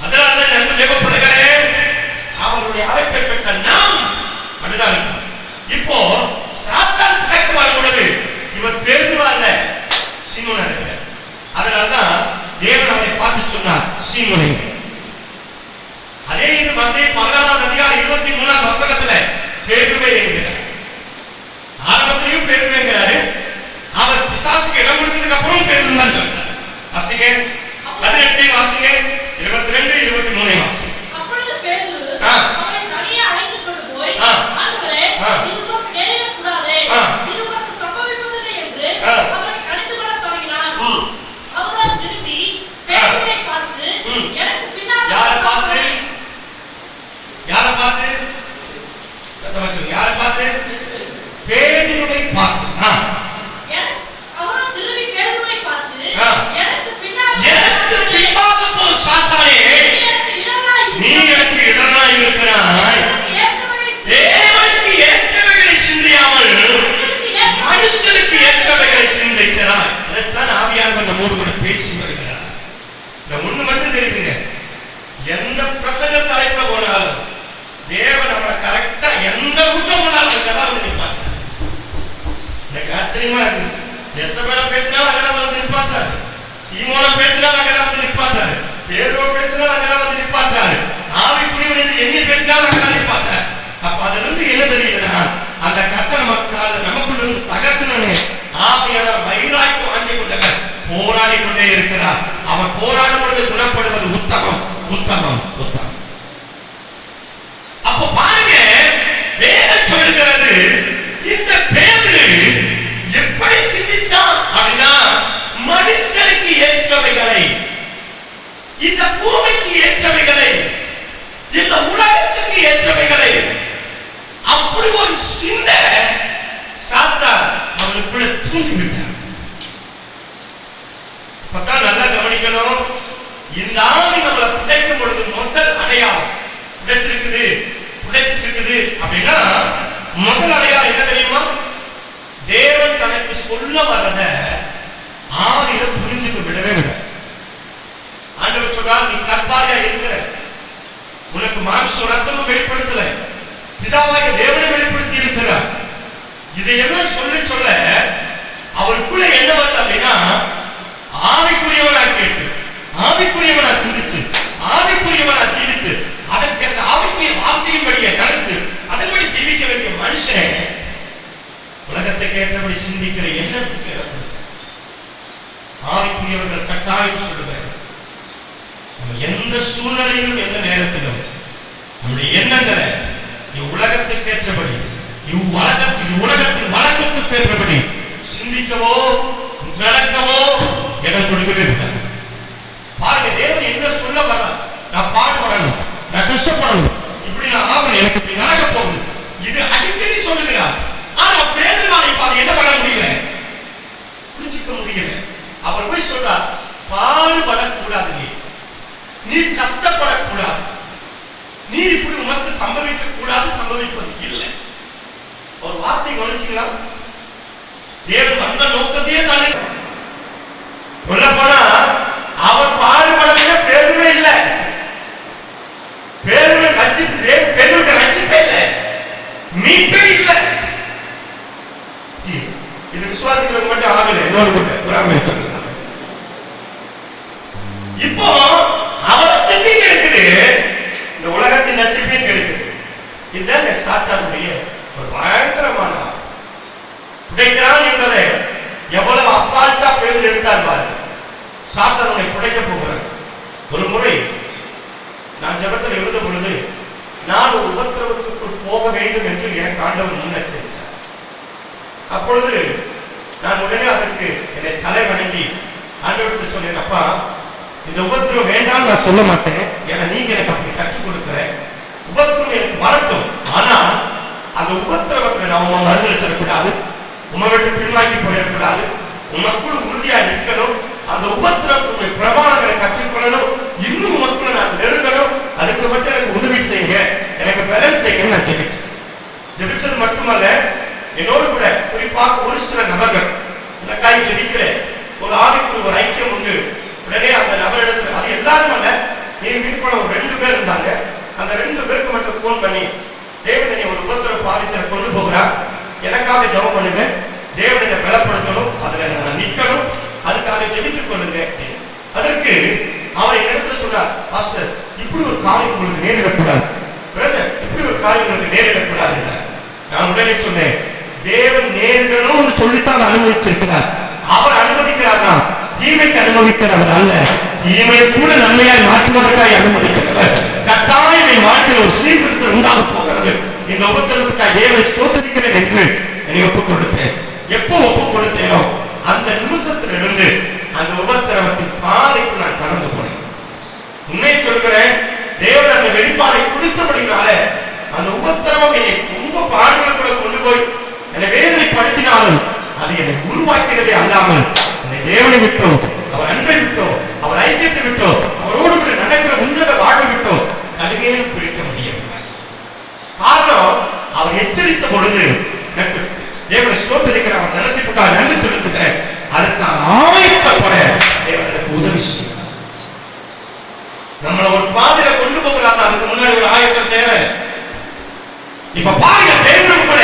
அதனால்தான் நன்மை தேவப்படுகிறே அவருடைய அழைப்பை பெற்ற நாம் அப்படிதான் இருக்கும். இப்போ சாத்தான் பிழைக்கு வரும் பொழுது இவர் பேருவார்ல சீமோனா இருக்க. அதனால்தான் தேவன் அவரை பார்த்து சொன்னார், சீமோனே. அதே இது மத்திய 16 அதிகாரம் 23 வசனத்துல பேதுருவை என்கிறார். ஆரம்பத்திலையும் பேதுருங்கிறாரு. அவர் பிசாசுக்கு இடம் கொடுத்ததுக்கு அப்புறம் பேதுரு தான் சொல்றார். வாசிங்க 18 வாசிங்க 22 23 வாசிங்க. அப்பொழுது பேதுரு அவரை தனியே அழைத்து கொண்டு போய், ஆண்டவரே, இதுவும் நேரிட கூடாதே, இது உனக்கு சம்பவிப்பதில்லை என்று அவரை கடிந்து கொள்ள தொடங்கினான். அவரோ திரும்பி பேதுருவை பார்த்து, எனக்கு பின்னால் யாரை பார்த்து? யாரை பார்த்து? யாரை பார்த்து? பேதுருவை பார்த்து. அவரோ திரும்பி பேதுருவை பார்த்து, எனக்கு பின்னால் போ சாத்தானே, நீ எனக்கு இடராய் இருக்கிறாய். தேவனுக்கு ஏற்றவைகளை சிந்தியாமல் மனுஷனுக்கு ஏற்றவைகளை சிந்திக்கிறாய். அதைத்தான் ஆவியானவர் நம்மோடு கூட பேசி வருகிறார். இந்த ஒண்ணு மட்டும் தெரியுதுங்க, எந்த பிரசங்க தலைப்புல போனாலும் தேவன் நம்மளை கரெக்டா எந்த ரூட்ல போனாலும் அங்கதான் நிற்பார். எனக்கு ஆச்சரியமா இருக்கு. எசபேல பேசினாலும் அங்கதான் வந்து நிற்பாட்டாரு, சீமோன பேசினாலும் அங்கதான் வந்து நிற்பாட்டாரு, பேதுருவ பேசினாலும் அங்கதான் வந்து நிற்பாட்டாரு, ஆவிக்குரியவன் என்று எண்ணி பேசினாலும் அங்கதான் நிற்பாட்டாரு. அப்ப அதுல இருந்து என்ன தெரியுதுன்னா, அந்த கட்டண மக்கள் நமக்குள்ள இருந்து தகர்த்தனே ஆவியானவர் வைராக்கியம் வாங்கி கொண்டவர் போராடி கொண்டே இருக்கிறார். அவர் போராடும் பொழுது குணப்படுவது உத்தமம், உத்தமம், உத்தமம். அப்ப பாருங்க, வேதம் சொல்லுகிறது இந்த பேதுரு எப்படி சிந்திச்சான் அப்படின்னா, மனுஷனுக்கு ஏற்றவைகளை, இந்த பூமிக்கு ஏற்றவைகளை, இந்த உலகத்துக்கு ஏற்றவைகளை, அப்படி ஒரு சிந்தை சாத்தான் அவனுக்குள்ள தூண்டிவிட்டார். இப்பதான் நல்லா கவனிக்கணும், இந்த ஆவி நம்மளை புடைக்கும் பொழுது முதல் அடையாளம் புடைச்சிருக்குது, புடைச்சிட்டு இருக்குது அப்படின்னா முதல் அடையாளம் என்ன தெரியுமா? தேவன் தனக்கு சொல்ல வரத ஆவியில புரிஞ்சுக்க விடவே விட. ஆண்டவர் சொல்றார், நீ கற்பாரியா இருக்கிற, உனக்கு மாம்சம் ரத்தமும் வெளிப்படுத்தல, பிதாவாகிய தேவனை வெளிப்படுத்தி இருக்கிறார். இதையெல்லாம் சொல்ல சொல்ல அவருக்குள்ள என்ன வருது அப்படின்னா, ஆவிக்குரியவனா கேட்டு, ஆவிக்குரியவனா சிந்திச்சு, ஆவிக்குரியவனா ஜீவித்து, அதற்கு அந்த ஆவிக்குரிய வார்த்தையின் படியை நடந்து அதன்படி ஜீவிக்க வேண்டிய மனுஷன் உலகத்துக்கு ஏற்றபடி சிந்திக்கிற எண்ணத்துக்கு ஆவிக்குரியவர்கள் கட்டாயம் சொல்லுவார். எந்த சூழ்நிலையிலும் எந்த நேரத்திலும் நம்முடைய எண்ணங்களை உலகத்துக்கு ஏற்றபடி, உலகத்தின் வழக்கத்துக்கு ஏற்றபடி சிந்திக்கவோ நடக்கவோ இடம் கொடுக்கவே இருக்காங்க. பாருங்க, தேவன் என்ன சொல்ல வர, நான் பாடுபடணும், நான் கஷ்டப்படணும், இப்படி நான் ஆகணும், எனக்கு இப்படி நடக்க போகுது, இது அடிக்கடி சொல்லுகிறார். ஆனா பேதுருவானை பாரு என்ன பண்ண முடியல, புரிஞ்சுக்க முடியல. அவர் போய் சொல்றார், பாடுபடக்கூடாது, நீ கஷ்டப்படக்கூடாது, நீ இப்படி உனக்கு சம்பவிக்க கூடாது, சம்பவிப்பது இல்லை. ஒரு வார்த்தை கவனிச்சீங்களா? தேவன் அந்த நோக்கத்தையே தானே சொல்ல போனா, அவர் பாடுபடவே பேதுருவே இல்லை, பேதுருவை ரட்சிப்பே, பேதுருக்கு ரட்சிப்பே இல்லை, மீட்பே இல்லை. இது விசுவாசிகளுக்கு மட்டும் ஆகல, இன்னொரு கூட்டம் இப்போ அவர் ரட்சிப்பையும் இருக்குது, இந்த உலகத்தின் ரட்சிப்பையும் இருக்குது. இதுதான் சாத்தானுடைய ஒரு பயங்கரமான புடைக்கிறான் என்பதை எவ்வளவு அசால்ட்டா பேதுரு எடுத்தார் பாருங்க. சாத்தானை புடைக்க போகிறார். ஒரு முறை நான் ஜெபத்தில் இருந்த பொழுது, நான் ஒரு உபத்திரவத்துக்குள் போக வேண்டும் என்று எனக்கு ஆண்டவர் முன்னெச்சரித்தார். அப்பொழுது நான் உடனே அதற்கு என்னை தலை வணங்கி ஆண்டவர்கிட்ட சொன்னேன், அப்பா, இந்த உபத்திரம் வேண்டாம் நான் சொல்ல மாட்டேன், ஏன்னா நீங்க எனக்கு அப்படி கற்றுக் கொடுக்கிற உபத்திரம் எனக்கு வரட்டும். ஆனா அந்த உபத்திரவத்தை நாம மறந்துடக்கூடாது. உமை விட்டு பின்வாங்கி போயிடக்கூடாது. உமக்குள் உறுதியா நிற்கணும். அந்த உபத்திரவத்துடைய பிரமாணங்களை கற்றுக்கொள்ளணும். இன்னும் உமக்குள்ள நான் நெருங்கணும். அதுக்கு மட்டும் எனக்கு உதவி செய்யுங்க, எனக்கு பலன் செய்யுங்க. நான் ஜெபிச்சது மட்டுமல்ல, என்னோடு கூட குறிப்பாக ஒரு சில நபர்கள் எனக்காய் ஜெபிக்கிறேன். ஒரு ஆளுக்கு ஒரு ஐக்கியம் உண்டு. உடனே அந்த நபரிடத்துல அது எல்லாரும் அல்ல, நீ வீட்டுக்குள்ள ஒரு 2 பேர் இருந்தாங்க. அந்த 2 பேருக்கு மட்டும் போன் பண்ணி, தேவன் என்னை ஒரு உபத்திர பாதித்தரை கொண்டு போகிறார், எனக்காக ஜெபம் பண்ணுங்க, தேவன் என்னை பலப்படுத்தணும், அதுல நான் நிற்கணும், அதுக்காக ஜெபித்துக் கொள்ளுங்க. அதற்கு அவர் என்னிடத்துல சொன்னார், பாஸ்டர் இப்படி ஒரு காரியம் உங்களுக்கு நேரிடக்கூடாது, பிரதர் இப்படி ஒரு காரியம் உங்களுக்கு நேரிடக்கூடாது. நான் உடனே சொன்னேன், தேவன் நேரிடணும்னு சொல்லித்தான் அனுமதிச்சிருக்கிறார். அவர் அனுமதிக்கிறார்னா தீமைக்கு அனுமதிக்கிறவர் அல்ல, தீமையை கூட நன்மையாய் மாற்றுவதற்காக அனுமதிக்கிறவர். கட்டாயம் என் வாழ்க்கையில் ஒரு சீர்திருத்தம் உண்டாக போகிறது. இந்த உபத்திரத்துக்காக தேவனை ஸ்தோத்திரிக்கிறேன் என்று என்னை ஒப்புக் கொடுத்தேன். எப்போ ஒப்புக் கொடுத்தேனோ அந்த நிமிஷத்திலிருந்து அந்த உபத்திரவத்தின் பாதைக்கு நான் கடந்து போனேன். உண்மையை சொல்கிறேன், தேவன் அந்த வெளிப்பாடை கொடுத்தபடினால அந்த உபத்திரவம் என்னை ரொம்ப பாடுகளுக்குள்ள கொண்டு போய் என்னை வேதனைப்படுத்தினாலும் அது என்னை உருவாக்கினதே அல்லாமல் என்னை தேவனை விட்டோ, அவர் அன்பை விட்டோ, அவர் ஐக்கியத்தை விட்டோ, அவரோடு கூட நடக்கிற உன்னத வாழ்வை விட்டோ கடுகையும் பிரிக்க முடியும். காரணம், அவர் எச்சரித்த பொழுது தேவனை ஸ்தோத்திரிக்கிற அவர் நடத்தி விட்டார், நன்றி செலுத்துகிறேன். அதற்கான ஆயத்தப்பட தேவனுக்கு உதவி செய்யும். நம்மளை ஒரு பாதையில கொண்டு போகிறார், அதுக்கு முன்னாடி ஒரு ஆயத்தம் தேவை. இப்ப பாருங்க, பேதுரு கூட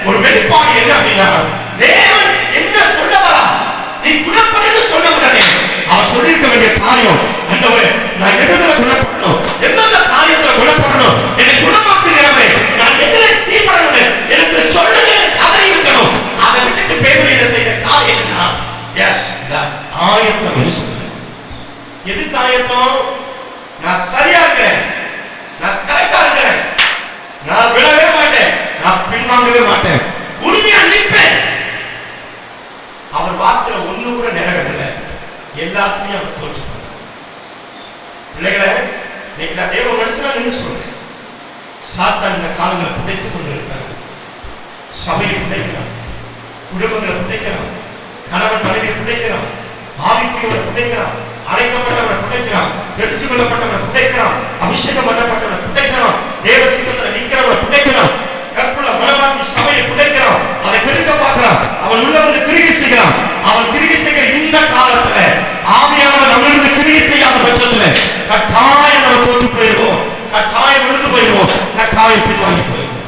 ஒரு வெளிப்பாடு என்ன அப்படின்னா, தேவன் என்ன சொல்ல வரா, நீ குணப்படுன்னு சொன்ன உடனே அவர் சொல்லியிருக்க வேண்டிய காரியம், ஆண்டவரே நான் எதுல குணப்படணும், எந்தெந்த காரியத்துல குணப்படணும், என்னை குணமாக்குகிறவரே நான் எதுல சீர்படணும் எனக்கு சொல்லுங்க, எனக்கு கதறி இருக்கணும். அதை விட்டுட்டு பேதுரு என்ன செய்த காரியம் என்ன, எஸ் ஆயத்தம் சொல்லுங்க. எதுக்கு ஆயத்தம்? நான் சரியா இருக்கிறேன், நான் கரெக்டா இருக்கிறேன், நான் விழவே மாட்டேன், நான் பின்வாங்கவே மாட்டேன், உறுதியா நிற்பேன். அவர் வார்த்தையில ஒண்ணு கூட நிறைவேறல, எல்லாத்தையும் அவர் தோற்று பண்ணார். பிள்ளைகளை, இன்னைக்கு நான் தேவ மனுஷனா நின்று சொல்றேன், சாத்தான் இந்த காலங்களை புதைத்துக் கொண்டு இருக்காங்க. சபையை புதைக்கிறான், குடும்பங்களை புதைக்கிறான், கணவன் மனைவியை புதைக்கிறான், ஆவிக்குரியவரை புதைக்கிறான், அழைக்கப்பட்டவரை புதைக்கிறான், தெரிஞ்சு கொள்ளப்பட்டவரை புதைக்கிறான், அபிஷேகம் பண்ணப்பட்டவரை புதைக்கிறான், தேவ சித்தத்துல நிற்கிறவரை புதைக்கிறான், கற்புள்ள மனவாட்டி சபையை புதைக்கிறான், அதை பிரிக்க பார்க்கிறான், அவன் உள்ள வந்து கிரிகை செய்கிறான். அவன் கிரிகை செய்கிற இந்த காலத்துல ஆவியானவர் நம்மளிருந்து கிரிகை செய்யாத பட்சத்துல கட்டாயம் நம்ம தோற்று போயிருவோம், கட்டாயம் விழுந்து போயிருவோம், கட்டாயம் பின்வாங்கி போயிருவோம்.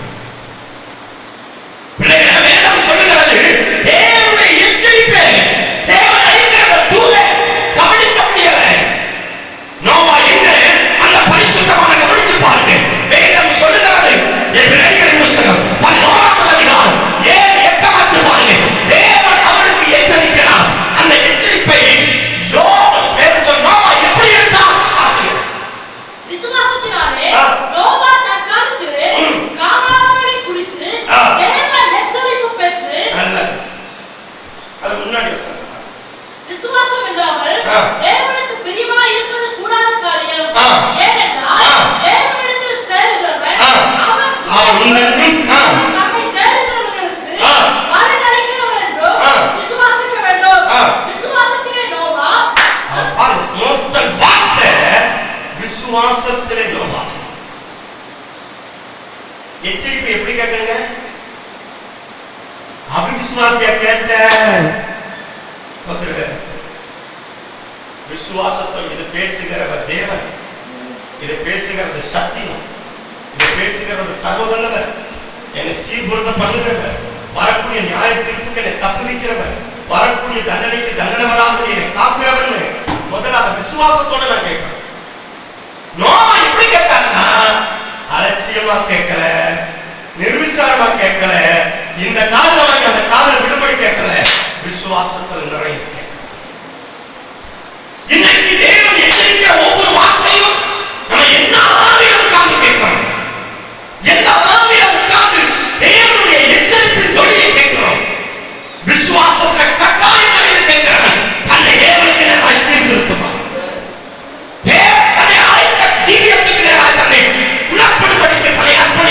பிள்ளைகளை, வேதம் சொல்லுகிறது, தேவனுடைய எச்சரிப்பை தேவன் அழைக்கிற தூதை கவனிக்க முடியல. நோவா எங்க அந்த பரிசுத்தமான கவனிச்சு பாருங்க. வேதம் சொல்லுகிறது, எபிரேயர் புத்தகம் 11ஆம் அதிகாரம் 7-8 வாசிச்சு பாருங்க. தேவன் அவனுக்கு எச்சரிக்கிறார். அந்த எச்சரிப்பை நோவா எப்படி இருந்தான்? விசுவாசத்தினாலே நோவா தன் காலத்திலே கானானை குறித்து தேவன் எச்சரிப்பு பெற்று, அது முன்னாடி விசுவாசம் இல்லாமல் தேவனுக்கு பிரியமாய் இருப்பது கூடாத காரியம். ஏனென்றால் தேவனிடத்தில் சேருகிறவன் அவன் தம்மை தேடுகிறவர்களுக்கு பலன் அளிக்கிறவன் என்றோ விசுவாசிக்க வேண்டும். விசுவாசத்திலே நோவா, முதல் வார்த்தை விசுவாசத்திலே நோவா. எச்சரிப்பை எப்படி கேட்கணுங்க? அவிசுவாசியா கேட்ட விசுவாசத்தோடு இது பேசுகிறவர் தேவன், இது பேசுகிறது சத்தியம், இது பேசுகிறது சர்வவல்லவர், என்னை சீர்பொருத்த பண்ணுகிறவர், வரக்கூடிய நியாய தீர்ப்புக்கு என்னை தப்புவிக்கிறவர், வரக்கூடிய தண்டனைக்கு தண்டனவராக என்னை காக்கிறவர். முதல்ல அந்த விசுவாசத்தோட நான் கேட்கிறேன். நோவா எப்படி கேட்டாங்கன்னா, அலட்சியமா கேட்கல, நிர்விசாரமா கேட்கல, இந்த காதல வாங்கி அந்த காதல விடுபடி கேட்கல, விசுவாசத்தில் நிறைய. இன்னைக்கு தேவன் எச்சரிக்கிற ஒவ்வொரு வார்த்தையும் நம்ம என்ன ஆவியில உட்கார்ந்து கேட்கிறோம், எந்த ஆவியில உட்கார்ந்து தேவனுடைய எச்சரிப்பின் தொழிலை கேட்கிறோம். விசுவாசத்துல கட்டாயம் நிறைய கேட்கிறவன் தன்னை தேவனுக்கு நேராக சீர்திருத்துவான். தேவன் தன்னை அழைத்த ஜீவியத்துக்கு நேராக தன்னை குணப்படும்படிக்கு தன்னை அர்ப்பணி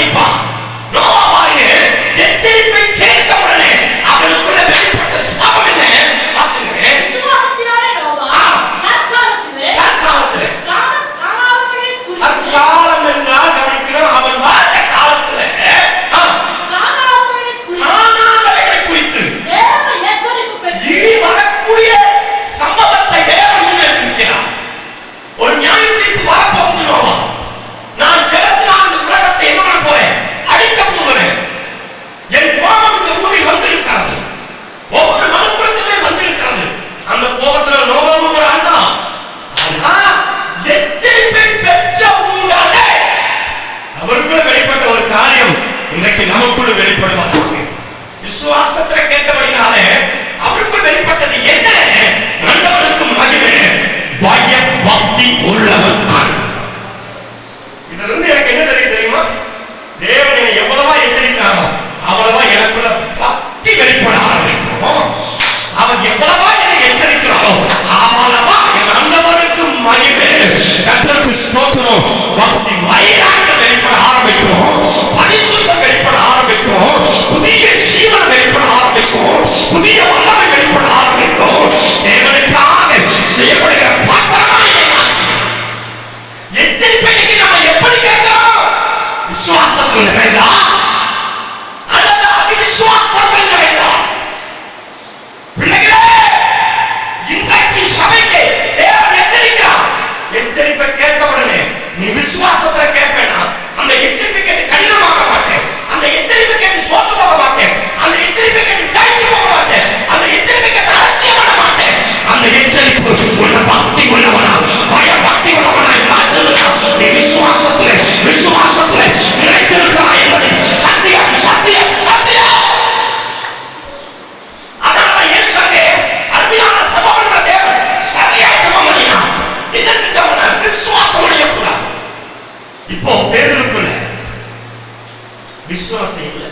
விசுவாசம் இல்லை.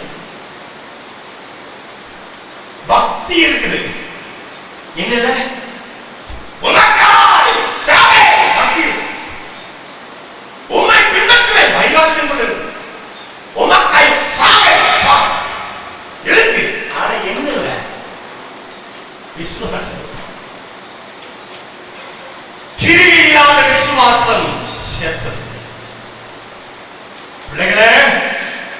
பக்தி இருக்குது, என்னது உமக்காய் சாவேன், பக்தி உம்மை பின்பற்றுவேன், வைராக்கியம் கொண்டு உமக்காய் சாவேன் இருக்கு. ஆனா என்ன இல்ல விசுவாசம். கிரியை இல்லாத விசுவாசம் செத்தது. பிள்ளைகளே,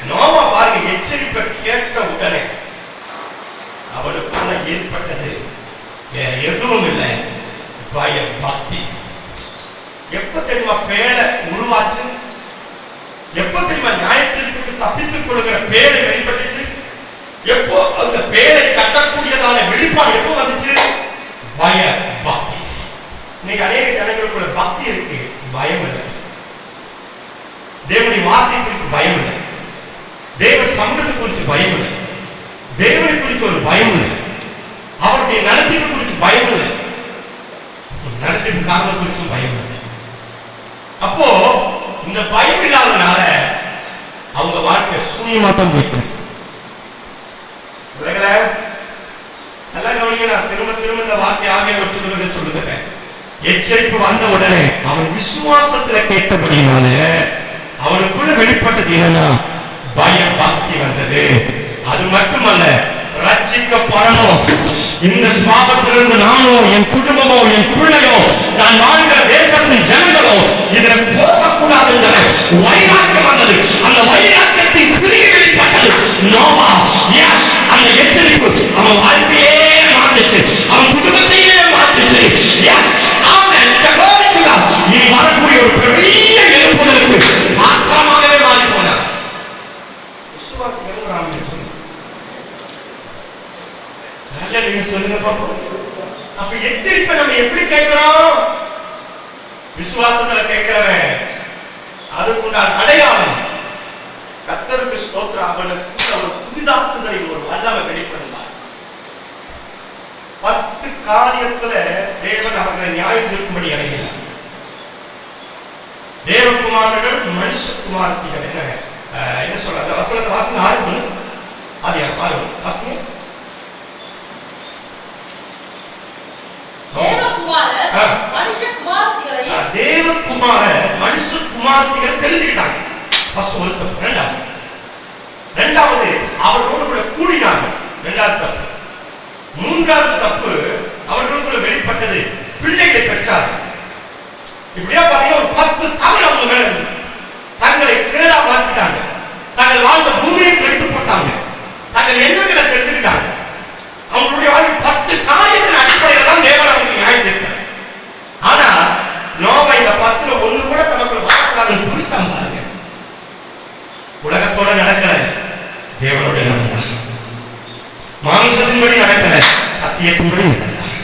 நோவா பாருங்க, எச்சரிப்பை கேட்ட உடனே அவளுக்குள்ள ஏற்பட்டது வேற எதுவும் இல்லை, பயம், பக்தி. எப்ப தெரியுமா பேழை உருவாச்சு? எப்ப தெரியுமா நியாயத்திற்கு தப்பித்துக் கொள்கிற பேழை வெளிப்பட்டுச்சு? எப்போ அந்த பேழை கட்டக்கூடியதான வெளிப்பாடு எப்போ வந்துச்சு? பய, பக்தி. இன்னைக்கு அநேக ஜனங்களுக்குள்ள பக்தி இருக்கு, பயம் இல்லை. தேவனுடைய வார்த்தை குறித்து பயம் இல்லை, தேவ சம்பளத்தை குறித்து பயம் இல்லை, தேவனை குறித்து ஒரு பயம் இல்லை, அவருடைய நடத்திப்பு குறித்து பயம் இல்லை, நடத்திப்பு காரணம் குறித்தும் பயம் இல்லை. அப்போ இந்த பயம் இல்லாதனால அவங்க வாழ்க்கை சூன்யமாட்டம் போயிட்டு. நல்லா கவனிங்க, நான் திரும்ப திரும்ப இந்த வார்த்தை ஆகிய சொல்லுகிறேன். எச்சரிப்பு வந்த உடனே அவன் விசுவாசத்துல கேட்டபடினால அவனுக்குள்ள வெளிப்பட்டது என்னன்னா பயம், பக்தி வந்தது. அது மட்டுமல்ல, ரட்சிக்கப்படணும், இந்த சுவாபத்திலிருந்து நானோ என் குடும்பமோ என் பிள்ளையோ நான் வாழ்கிற தேசத்தின் ஜனங்களோ இதுல போகக்கூடாது என்ற வைராக்கியம் வந்தது. அந்த வைராக்கியத்தின் கிரியை வெளிப்பட்டது. நோவா, எஸ், அந்த எச்சரிப்பு அவன் வாழ்க்கையே மாற்றுச்சு, அவன் குடும்பத்தையே மாற்றுச்சு. எஸ், இனி வரக்கூடிய ஒரு பெரிய எழுப்புதலுக்கு மாற்றமாகவே மாறி போனார். நீங்க சொல்லுங்க பாப்போம். அப்ப எச்சரிப்பை நம்ம எப்படி கேட்கிறோம்? விசுவாசத்துல கேட்கிறவன் அதுக்குண்டான அடையாளம் கர்த்தருக்கு ஸ்தோத்திரம். அவனுக்கு ஒரு புதிதாக்குதலை ஒரு வல்லமை வெளிப்படுத்தார். 10 காரியத்துல தேவன் அவர்களை நியாயம் தீர்க்கும்படி இறங்கினார். தேவகுமாரர்கள் மனுஷகுமாரத்திகள் என்ன சொல்றாங்க? வசனத்தை வாசனை ஆரம்பி அது யார் பாருங்க, வாசனை. தேவகுமார மனுஷகுமாரத்திகள் தெரிஞ்சுக்கிட்டாங்க. இரண்டாவது அவர்களோடு கூட கூடினாங்க. இரண்டாவது தப்பு. மூன்றாவது தப்பு, அவர்களுக்குள்ள வெளிப்பட்டது பிள்ளைகளை பெற்றார்கள். இப்படியா பாத்தீங்கன்னா ஒரு 10 தவறு அவங்க மேல இருந்து தங்களை கேடா மாற்றிட்டாங்க. தங்கள் வாழ்ந்த பூமியை கெடுத்து போட்டாங்க. தங்கள் எண்ணங்களை கெடுத்துட்டாங்க. அவங்களுடைய வாழ்க்கை 10 காரியத்தின் அடிப்படையில் தான் தேவன் அவங்களுக்கு நியாயம் தீர்த்தார். ஆனா நோவா இந்த 10ல ஒண்ணு கூட தனக்குள்ள வரக்கூடாதுன்னு குறிச்சாங்க. பாருங்க, உலகத்தோட நடக்கல, தேவனோட நடந்தார். மாம்சத்தின்படி நடக்கல, சத்தியத்தின்படி நடந்தார்.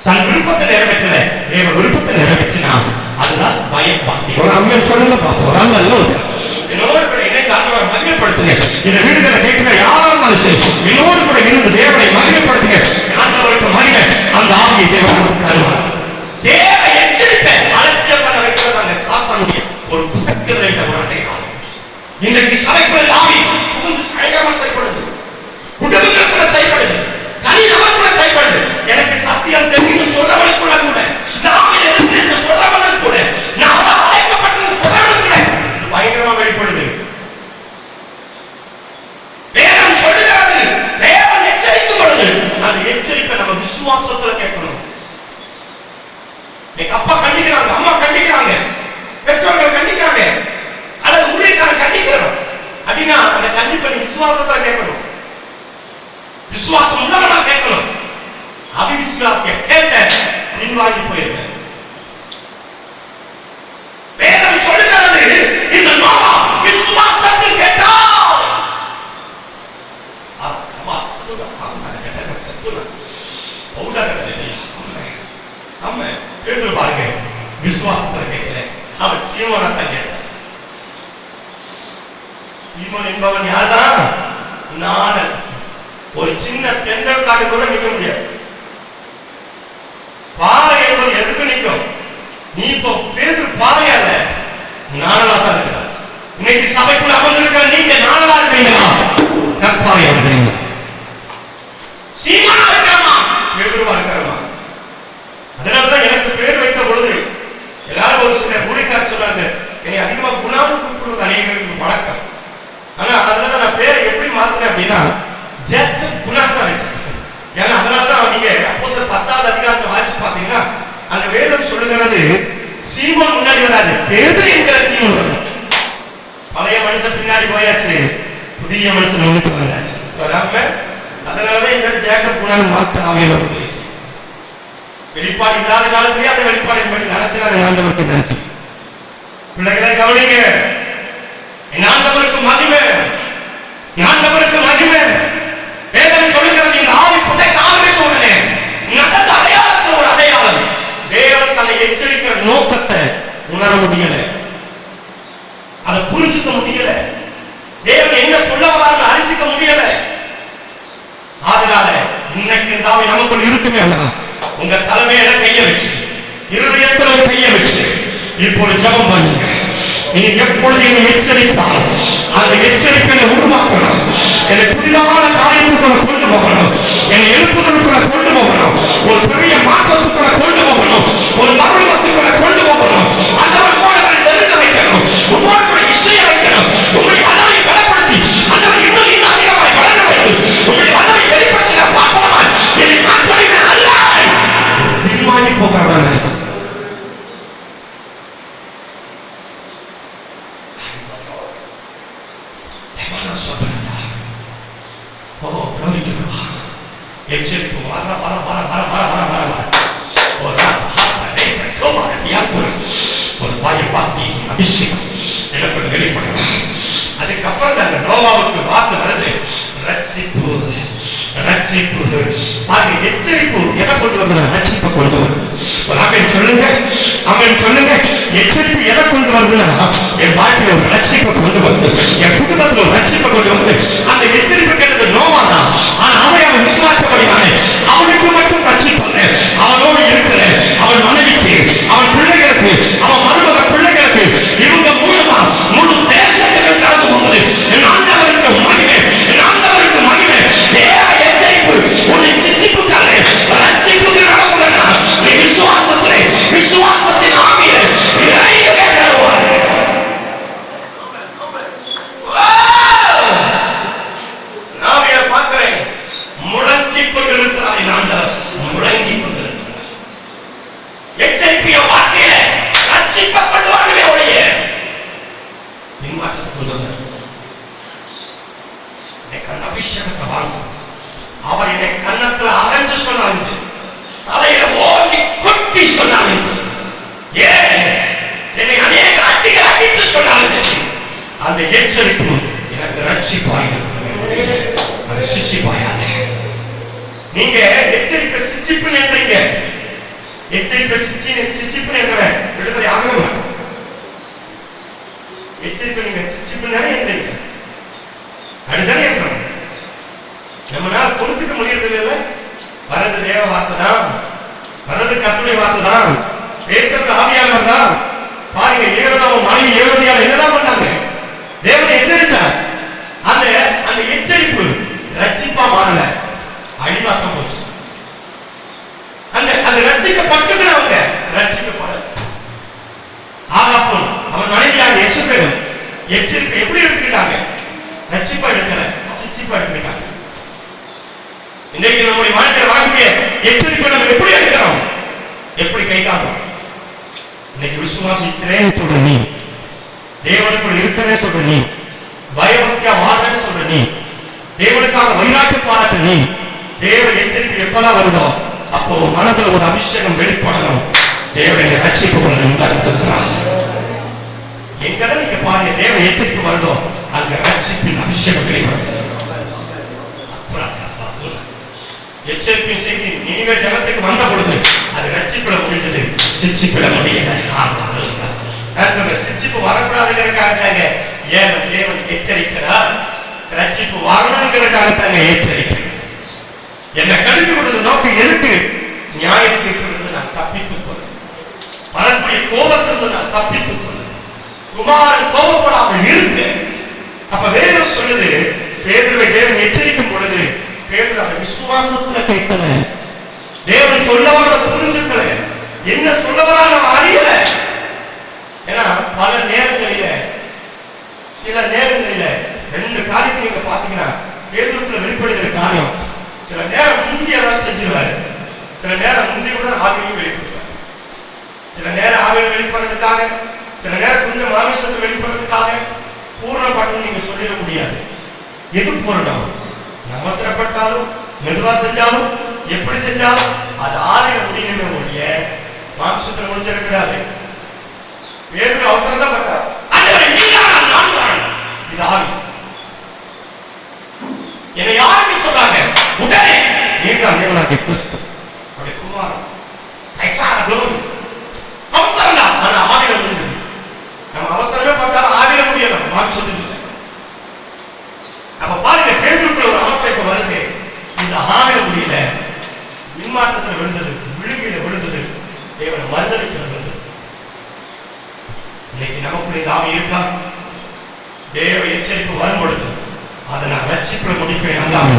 தன் விருப்பத்தை நிறைவேற்றல, தேவ விருப்பத்தை நிறைவேற்றினா அதுதான் பயம், பக்தி. ஒரு அம்மன் சொல்லுங்க பார்ப்போம். என்னோடு கூட இணைந்து ஆண்டவரை மகிமைப்படுத்துங்க. இந்த வீடுகளை கேட்கிற யாராலும் சரி, என்னோடு கூட இருந்து தேவனை மகிமைப்படுத்துங்க. ஆண்டவருக்கு மகிமை, அந்த ஆவியை தேவன் தருவார். தேவ எச்சரிப்பை அலட்சியம் பண்ண வைக்கிறதாங்க சாத்தானுடைய ஒரு புத்தகத்தை அடையாளம். இன்றைக்கு சபைக்குள்ள ஆவி புகுந்து பயங்கரமா செயல்படுது, குடும்பங்கள் கூட செயல்படுது, தனிநபர் கூட செயல்படுது. எனக்கு சத்தியம் தெரியும் சொல்றவனுக்குள்ள கூட, நாம இருந்து சொல்றவனுக்கு கூட, நாம அழைக்கப்பட்டு சொல்றவனுக்கு கூட பயங்கரமா வெளிப்படுது. வேதம் சொல்லுகிறது, தேவன் எச்சரிக்கும் பொழுது அந்த எச்சரிப்பை நம்ம விசுவாசத்துல கேட்கணும். எங்க அப்பா கண்டிக்கிறாங்க, அம்மா கண்டிக்கிறாங்க, பெற்றோர்கள் கண்டிக்கிறாங்க, அல்லது ஊழியக்காரன் கண்டிக்கிறோம் அப்படின்னா அந்த கண்டிப்பை விசுவாசத்துல கேட்கணும். விசுவாசம் உள்ளவனா கேட்கணும். அவிசுவாசிய கேட்ட பின்வாங்கி போயிருக்க. வேதம் சொல்லுகிறது, இந்த நோவா விசுவாசத்தில் கேட்டான். பாருங்க, விசுவாசத்துல கேட்கல, அவன் சீமோனை தான் கேட்டான். சீமோன் என்பவன் யார்தான்? நானல். ஒரு சின்ன தென்றல் காடு கூட நிற்க முடியாது. பாறை என்பது எதுக்கு நிற்கும்? நீ இப்போ பேரு பாறையால நானலா தான் இருக்கிறார். இன்னைக்கு சபைக்குள்ள அமர்ந்திருக்கிற நீங்க நானலா பேரை எப்படி மாத்தினேன் அப்படின்னா ஜேக்கப் குணான்னு வச்சேன். ஏன்னா அதனாலதான் நீங்க அப்போஸ்தலர் 10வது அதிகாரத்தை வாசிச்சு பாத்தீங்கன்னா அந்த வேதம் சொல்லுகிறது சீமோன் முன்னாடி வராது, பேதுரு என்கிற சீமோன் வரும். பழைய மனுஷன் பின்னாடி போயாச்சு, புதிய மனுஷன் முன்னுக்கு வந்தாச்சு. அதனாலதான் இந்த ஜேக்கப் குணான்னு மாத்த அவையில வெளிப்பாடு இல்லாத காலத்திலேயே அந்த வெளிப்பாடு பற்றி நடத்தினார் ஆண்டவருக்கு நன்றி. பிள்ளைகளை கவனிங்க, ஆண்டவருக்கு மகிமை, ஆண்டவருக்கு மகிமை. வேதம் சொல்லுகிறது இந்த ஆவி புதைக்க ஆரம்பிச்ச உடனே நடந்த அடையாளத்தில் ஒரு அடையாளம். தேவன் தன்னை எச்சரிக்கிற நோக்கத்தை உணர முடியல, அதை புரிஞ்சுக்க முடியல, தேவன் என்ன சொல்ல வரான்னு அறிஞ்சிக்க முடியல. அதனால இன்னைக்கு இந்த ஆவி நமக்குள் இருக்குமே, உங்க தலைமையில கைய வச்சு இருதயத்துல கைய வச்சு இப்போ ஒரு ஜெபம் பண்ணுங்க. நீ எப்பொழுது என்னை எச்சரித்தால் அந்த எச்சரிப்பை உருவாக்கணும், என்னை புதிதான காரியத்துக்குள்ள கொண்டு போகணும், என்னை எழுப்புதலுக்குள்ள கொண்டு போகணும், ஒரு பெரிய மாற்றத்துக்குள்ள கொண்டு போகணும், ஒரு மறுபத்துக்குள்ள கொண்டு போகணும். அந்தவர் போனவரை நெருங்க வைக்கணும், உங்களோட கூட இசைய வைக்கணும், உங்களுடைய வல்லமை பலப்படுத்தி அந்தவர் இன்னும் இன்னும் அதிகமாய் வளர வேண்டும். உங்களுடைய வல்லமை வெளிப்படுத்தின பாத்திரமா என்னை மாற்றமே அல்ல பின்வாங்கி போகிறாங்க. எச்சரிப்பு வர வர வர வர வர வர வர வர ஒரு வாயை பாக்கி அபிஷேகம் எனக்கு வெளிப்படணும். அதுக்கப்புறம் தாங்க நோவாவுக்கு வார்த்தை வருது, ரட்சிப்பு ரட்சிப்பு. பாருங்க, எச்சரிப்பு எதை கொண்டு வருது? ரட்சிப்பை கொண்டு வருது. ஆமென் சொல்லுங்க, ஆமென் சொல்லுங்க. எச்சரிப்பு எதை கொண்டு வருதுன்னா என் வாழ்க்கையில ஒரு ரட்சிப்பை கொண்டு வருது, என் குடும்பத்துல ஒரு ரட்சிப்பை கொண்டு வருது. அந்த எச்சரிப்பு கேட்டது நோவா தான். ஆனா அவன் விசுவாசப்படினானே, அவனுக்கு மட்டும் ரட்சிப்பு அல்ல, அவனோடு இருக்கிற அவன் மனைவிக்கு, அவன் பிள்ளைகளுக்கு, அவன் மருமக பிள்ளைகளுக்கு, இவங்க மூலமா முழு தேசத்துக்கு கடந்து போகுது. என் ஆண்டவருக்கு மகிமை, என் ஆண்டவருக்கு மகிமை. எச்சரிப்பு உன்னை சித்திப்புக்காக ரட்சிப்புக்கு நடக்குதுன்னா நீ விசுவாசத்திலே, விசுவாசத்தின் ஆவியிலே நான் பார்க்கிறேன். முழங்கி கொண்டிருக்கிறாய், ஆண்டவர் முழங்கி கொண்டிருக்கிறார். எச்சரிப்பிய வாழ்க்கையில ரட்சிக்கப்பட்டு வாழ்வே உடைய பின்மாற்றத்தை கொண்டு வந்தார். அந்த அபிஷேகத்தை வாழ்க்கை அவர் என்னை கன்னத்துல அரைஞ்சு சொன்னாங்க, தலையில ஓங்கி கொட்டி சொன்னாங்க, என்னை அநேக அடிகள் அடித்து சொன்னாங்க. அந்த எச்சரிப்பு எனக்கு ரட்சிப்பாய், அது சிச்சிப்பாயால. நீங்க எச்சரிப்பை சிச்சிப்பு நினைக்கிறீங்க, எச்சரிப்பை சிச்சிப்பு நினைக்கிறேன் விடுதலை ஆகணும். எச்சரிப்பை நீங்க சிச்சிப்பு நினைக்கிறீங்க, அதுதானே இருக்கணும். நம்மளால பொறுத்துக்க முடியறது இல்ல. வர்றது தேவ வார்த்தை தான், வர்றது கர்த்தருடைய வார்த்தை தான், பேசுறது ஆவியானவர் தான். பாருங்க, ஏரோதாவும் மனைவி ஏரோதியால் என்னதான் பண்ணாங்க? தேவனை எச்சரித்தார். அந்த அந்த எச்சரிப்பு ரட்சிப்பா மாறல, அழிவாக்கம் போச்சு. அந்த அந்த ரட்சிக்கப்பட்டுக்கிறவங்க ரட்சிக்கப்படல. ஆகாப்போன் அவன் மனைவியாக எசபேலும் எச்சரிப்பு எப்படி எடுத்துக்கிட்டாங்க? ரட்சிப்பா எடுக்கல, சிச்சிப்பா எடுத்துக்கிட்டாங்க. இன்னைக்கு நம்முடைய வாழ்க்கைய எச்சரிப்பை நம்ம எப்படி எடுக்கிறோம், எப்படி கை காணும்? இன்னைக்கு விசுவாசிக்கிறேன் சொல்ற நீ, தேவனுக்குள் இருக்கிறேன் சொல்ற நீ, பயபக்தியா வாழ்றேன்னு சொல்ற நீ, தேவனுக்காக வைராக்கியம் பாராட்ட நீ, தேவ எச்சரிக்கை எப்பெல்லாம் வருதோ அப்போ மனதில் ஒரு அபிஷேகம் வெளிப்படணும். தேவனை ரட்சிப்பு உண்டாக்குகிறார். எங்கெல்லாம் நீங்க பாருங்க தேவ எச்சரிக்கை வருதோ அங்க ரட்சிப்பின் அபிஷேகம் வெளிப்படும். எச்சரிப்பின் செய்தி நினைவே ஜனத்துக்கு வந்த பொழுது அது ரட்சிப்பிட முடிந்தது, சிச்சிப்பிட முடியல. சிச்சிப்பு வரக்கூடாதுங்கிறதுக்காக தேவன் எச்சரிக்கிறார், ரட்சிப்பு வரணுங்கிறதுக்காகத்தாங்க எச்சரிக்கை. என்னை கடித்து கொடுத்த நோக்கம் எதுக்கு? நியாயத்திலிருந்து நான் தப்பித்துக் கொள்ளும், வரக்கூடிய கோபத்திலிருந்து நான் தப்பித்துக் கொள்ளும், குமாரன் கோபப்படாமல் இருக்கு. அப்ப வேதம் சொல்லுது, பேதுருவை தேவன் எச்சரிக்கும் பொழுது பேதுரு அந்த விசுவாசத்துல கேட்கல, தேவன் சொல்லவர புரிஞ்சுக்கல, என்ன சொல்லவரா நம்ம அறியல. ஏன்னா பல நேரங்களில சில நேரங்களில ரெண்டு காரியத்தை செஞ்சிருவாரு. சில நேரம் முந்தி கூட ஆவியையும் வெளிப்படுத்துவார். சில நேரம் ஆவியை வெளிப்படுறதுக்காக, சில நேரம் கொஞ்சம் மாமிசத்தை வெளிப்படுறதுக்காக பூர்ணப்பட்டு நீங்க சொல்லிட முடியாது. எது பூரணம்? அவசரப்பட்டாலும் மெதுவா செஞ்சாலும் எப்படி செஞ்சாலும் அது ஆவியில முடியணுமே ஒழிய மாமிசத்துல முடிஞ்சிடக்கூடாது. வேறு அவசரம் தான் பட்டார். இது ஆவி. என்னை யாருன்னு சொல்றாங்க உடனே நீங்க தேவனாகிய கிறிஸ்து அப்படி குமாரன் அவசரம் தான். ஆனா ஆவியில முடிஞ்சது. நம்ம அவசரமே பார்த்தாலும் ஆவியில முடியணும், மாமிசத்தில் இல்லை. அப்ப பாருங்க, பேதுருக்குள்ள ஒரு அவசரம் இப்ப வருது. இந்த ஆவியில முடியல, மின்மாற்றத்தில் விழுந்தது, விழுகையில விழுந்தது, தேவனை மறுதளிக்க விழுந்தது. இன்னைக்கு நமக்குள்ள இந்த ஆவி இருக்கா? தேவ எச்சரிப்பு வரும் பொழுது அதை நான் ரட்சிப்புல முடிக்கிறேன், அல்லாம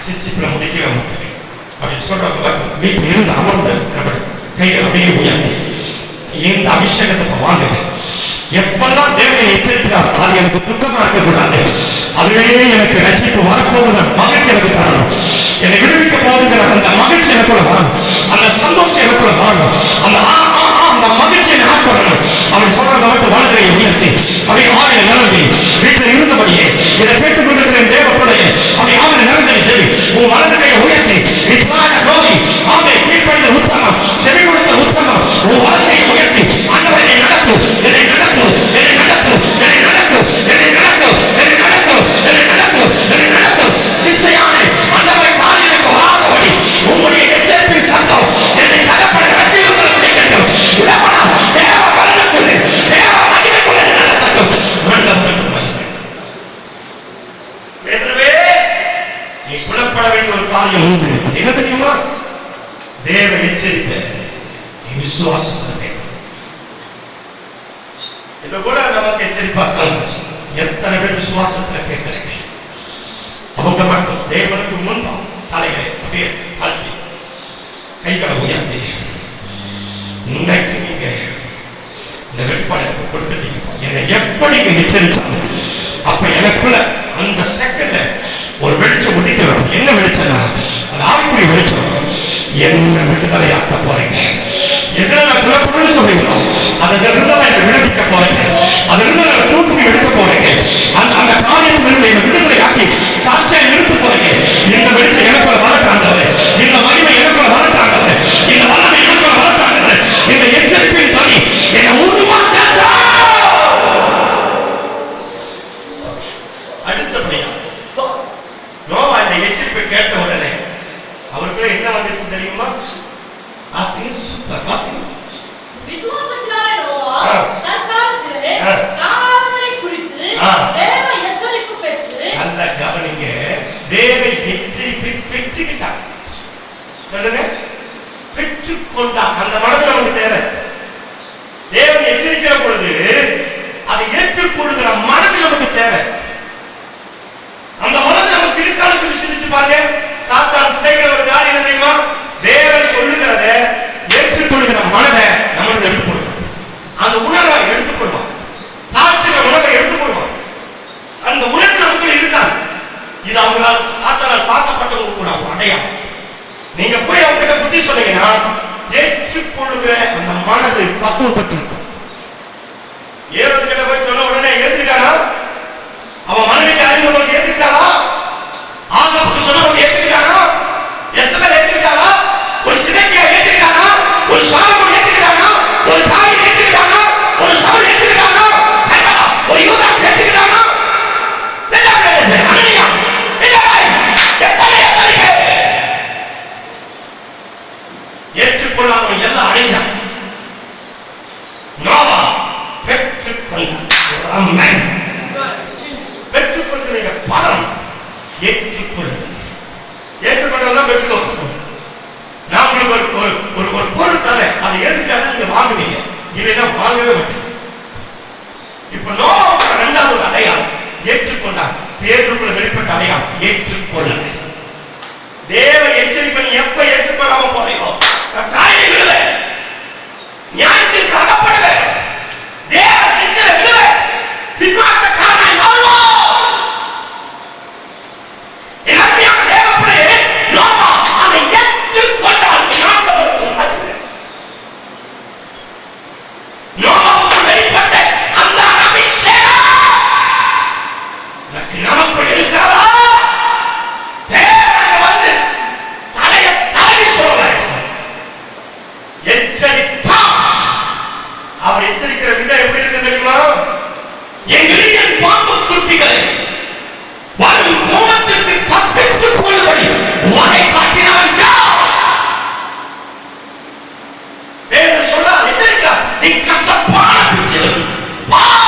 சிச்சிப்புல முடிக்கவே மாட்டேன் அப்படின்னு சொல்றவங்க வீட்டில் இருந்து அமர்ந்து கைகள் அப்படியே உயர்ந்து இந்த அபிஷேகத்தை வாங்குங்க. எப்பெல்லாம் தேவனை எச்சரிக்கிறார் அது எனக்கு துக்கமா இருக்கக்கூடாது. அதுவே எனக்கு ரட்சிப்பு வரப்போகிற மகிழ்ச்சி எனக்கு தரணும். என்னை விடுவிக்க போகிற அந்த மகிழ்ச்சி எனக்குள்ள வரணும், அந்த சந்தோஷம் எனக்குள்ள வரணும், அந்த மகிழ்ச்சியை ஆட்கொள்ளணும். அப்படி சொல்றவங்க வலதுகளை உயர்த்தி அப்படியே ஆவில நிரம்பி வீட்டில் இருந்தபடியே இதை கேட்டுக் கொண்டிருக்கிற தேவ பிள்ளையே அப்படி ஆவில நிரம்பி செவி உன் வலதுகையை உயர்த்தி ஆமை கீழ்ப்படிந்த உத்தமம், செவி கொடுத்த உத்தமம், உன் வலதுகையை உயர்த்தி ஆண்டவரை என்னை நடத்து, என்னை நடத்து, என்னை நடத்து, என்னை நடத்து, என்னை நடத்து, என்னை நடத்து, என்னை நடத்து, என்னை நடத்து. சிச்சையான ஆண்டவரை காரியங்களுக்கு வராதபடி உங்களுடைய எச்சரிப்பின் சத்தம் என்னை தகப்பட ரட்சிப்புகளை முடிக்கட்டும். உலகனா தேவ பலனுக்குள்ளே தேவ மகிமைக்குள்ளே நடத்தட்டும். பேதுருவே, நீ புலப்பட வேண்டிய ஒரு காரியம் உண்டு. என்ன தெரியுமா? தேவ எச்சரிப்பை நீ விசுவாசப்பட வேண்டும். இது கூட நமக்கு எச்சரிப்பார்கள். எத்தனை பேர் விசுவாசத்துல கேட்கிறீங்க? அவங்க மட்டும் தேவனுக்கு முன்பா தலைகளை அப்படியே தாழ்த்தி கைகளை உயர்த்தி இன்னைக்கு நீங்க இந்த வெளிப்பாடு கொடுத்துட்டீங்க. என்னை எப்படி எச்சரித்தாங்க அப்ப எனக்குள்ள அந்த செகண்ட்ல ஒரு வெளிச்சம் உதிக்கிறோம். என்ன வெளிச்சம்னா அது ஆவிக்குரிய வெளிச்சம். என்ன விடுதலையாக்க போறீங்க? எதிர நான் புலப்படணும்னு சொல்றீங்களோ அதிலிருந்து நான் விடுவிக்க போறீங்க, அதிலிருந்து நான் தூக்கி எடுக்க போறீங்க. அந்த காரியத்திலிருந்து என்னை விடுதலையாக்கி சாட்சியை நிறுத்த போறீங்க. இந்த வெளிச்சம் எனக்குள்ள வரட்டாண்டது, இந்த மகிமை எனக்குள்ள வரட்டாண்டது, இந்த வல்லமை எனக்குள்ள வரட்டாண்டது, இந்த எச்சரிப்பின் பணி என்னை உருவாக்க. அடுத்தபடியா நோவா இந்த எச்சரிப்பை கேட்ட உடனே அவருக்குள்ள என்ன வந்துச்சு தெரியுமா? விசுவாசத்தினாலே நோவா தற்காலத்திலே காணாதவரை குறித்து தேவ எச்சரிப்பு பெற்று, நல்ல கவனிங்க, தேவ எச்சரிப்பை பெற்றுக்கிட்டார். சொல்லுங்க, பெற்றுக்கொண்டார். அந்த மனது நமக்கு தேவை. தேவன் எச்சரிக்கிற பொழுது அதை ஏற்றுக்கொள்கிற மனது நமக்கு தேவை. அந்த மனது நமக்கு இருக்கான்னு சொல்லி சிந்திச்சு பாருங்க. சாத்தான் புதைக்கிற ஒரு காரியம் என்ன தெரியுமா? தேவன் சொல்லுகிறத ஏற்றுக்கொள்கிற மனதை நம்மளுக்கு எடுத்துக் கொடுக்கும். அந்த உணர்வை எடுத்துக் கொள்வான், தாழ்த்துகிற உணர்வை எடுத்துக் கொள்வான். அந்த உணர்வு நமக்கு இருக்காது. இது அவங்களால் சாத்தானால் பார்க்கப்பட்டவங்க கூட அடையாளம். நீங்க போய் அவங்க கிட்ட புத்தி சொன்னீங்கன்னா ஏற்றுக்கொள்ளுகிற அந்த மனது பக்குவப்பட்டிருக்கும். ஏறது கிட்ட போய் சொன்ன உடனே ஏற்றுக்கிட்டானா? அவன் மனைவிக்கு அறிந்தவங்களுக்கு ஏற்றுக்கிட்டானா? ஆகாபுக்கு சொன்னவங்க ஏற்றுக்கிட்டானா? எசபேல் ஏற்றுக்கிட்டானா? ஒரு சிதேக்கியா ஏற்றுக்கிட்டானா? ஒரு சாலமோன் ஏற்றுக்கிட்டானா? ஒரு தாவீது ஏற்றுக்கிட்டானா? ஒரு சவுல் ஏற்றுக்கிட்டானா? ஒரு யூதாஸ் ஏற்றுக்கிட்டானா? அனனியா ஏற்றுக்கொள்ளாமல் எல்லாம் அடைஞ்சான். நோவா பெற்றுக்கொண்டான். பெற்றுக்கொள்கிற பலம் ஏற்றுக்கொள்ளுங்க. ஏற்றுக்கொண்டதான் பெற்றுக்கோ. நான் உங்களுக்கு ஒரு பொருள் தரேன், அதை ஏற்றுக்கிட்டாதான் நீங்க வாங்குவீங்க, இல்லைன்னா வாங்கவே மாட்டீங்க. இப்ப நோவாவோட இரண்டாவது ஒரு அடையாளம் ஏற்றுக்கொண்டார். பேதுருக்குள்ள வெளிப்பட்ட அடையாளம் ஏற்றுக்கொள்ளுங்க. தேவ எச்சரிப்பை நீ எப்ப ஏற்றுக்கொள்ளாம போறீங்களோ கட்டாயம் விடுவ, நியாயத்திற்கு அகப்படுவ, தேவ சிச்சரை விடுவ, பின்மாற்றக்காரனாய் மாறுவோம். எல்லாருமே தேவப்படையே நோவா அதை ஏற்றுக்கொண்டார். அவர் எச்சரிக்கிற விதம் எப்படி இருக்கு தெரியுமா? என் பாம்பு குட்டிகளை வரும் கோபத்திற்கு தப்பித்துக் கொள்ளும்படி வகை காட்டினவன் யார்? பேதுரு சொன்னார், எச்சரிக்கிறார், நீ கசப்பான பிச்சு பால்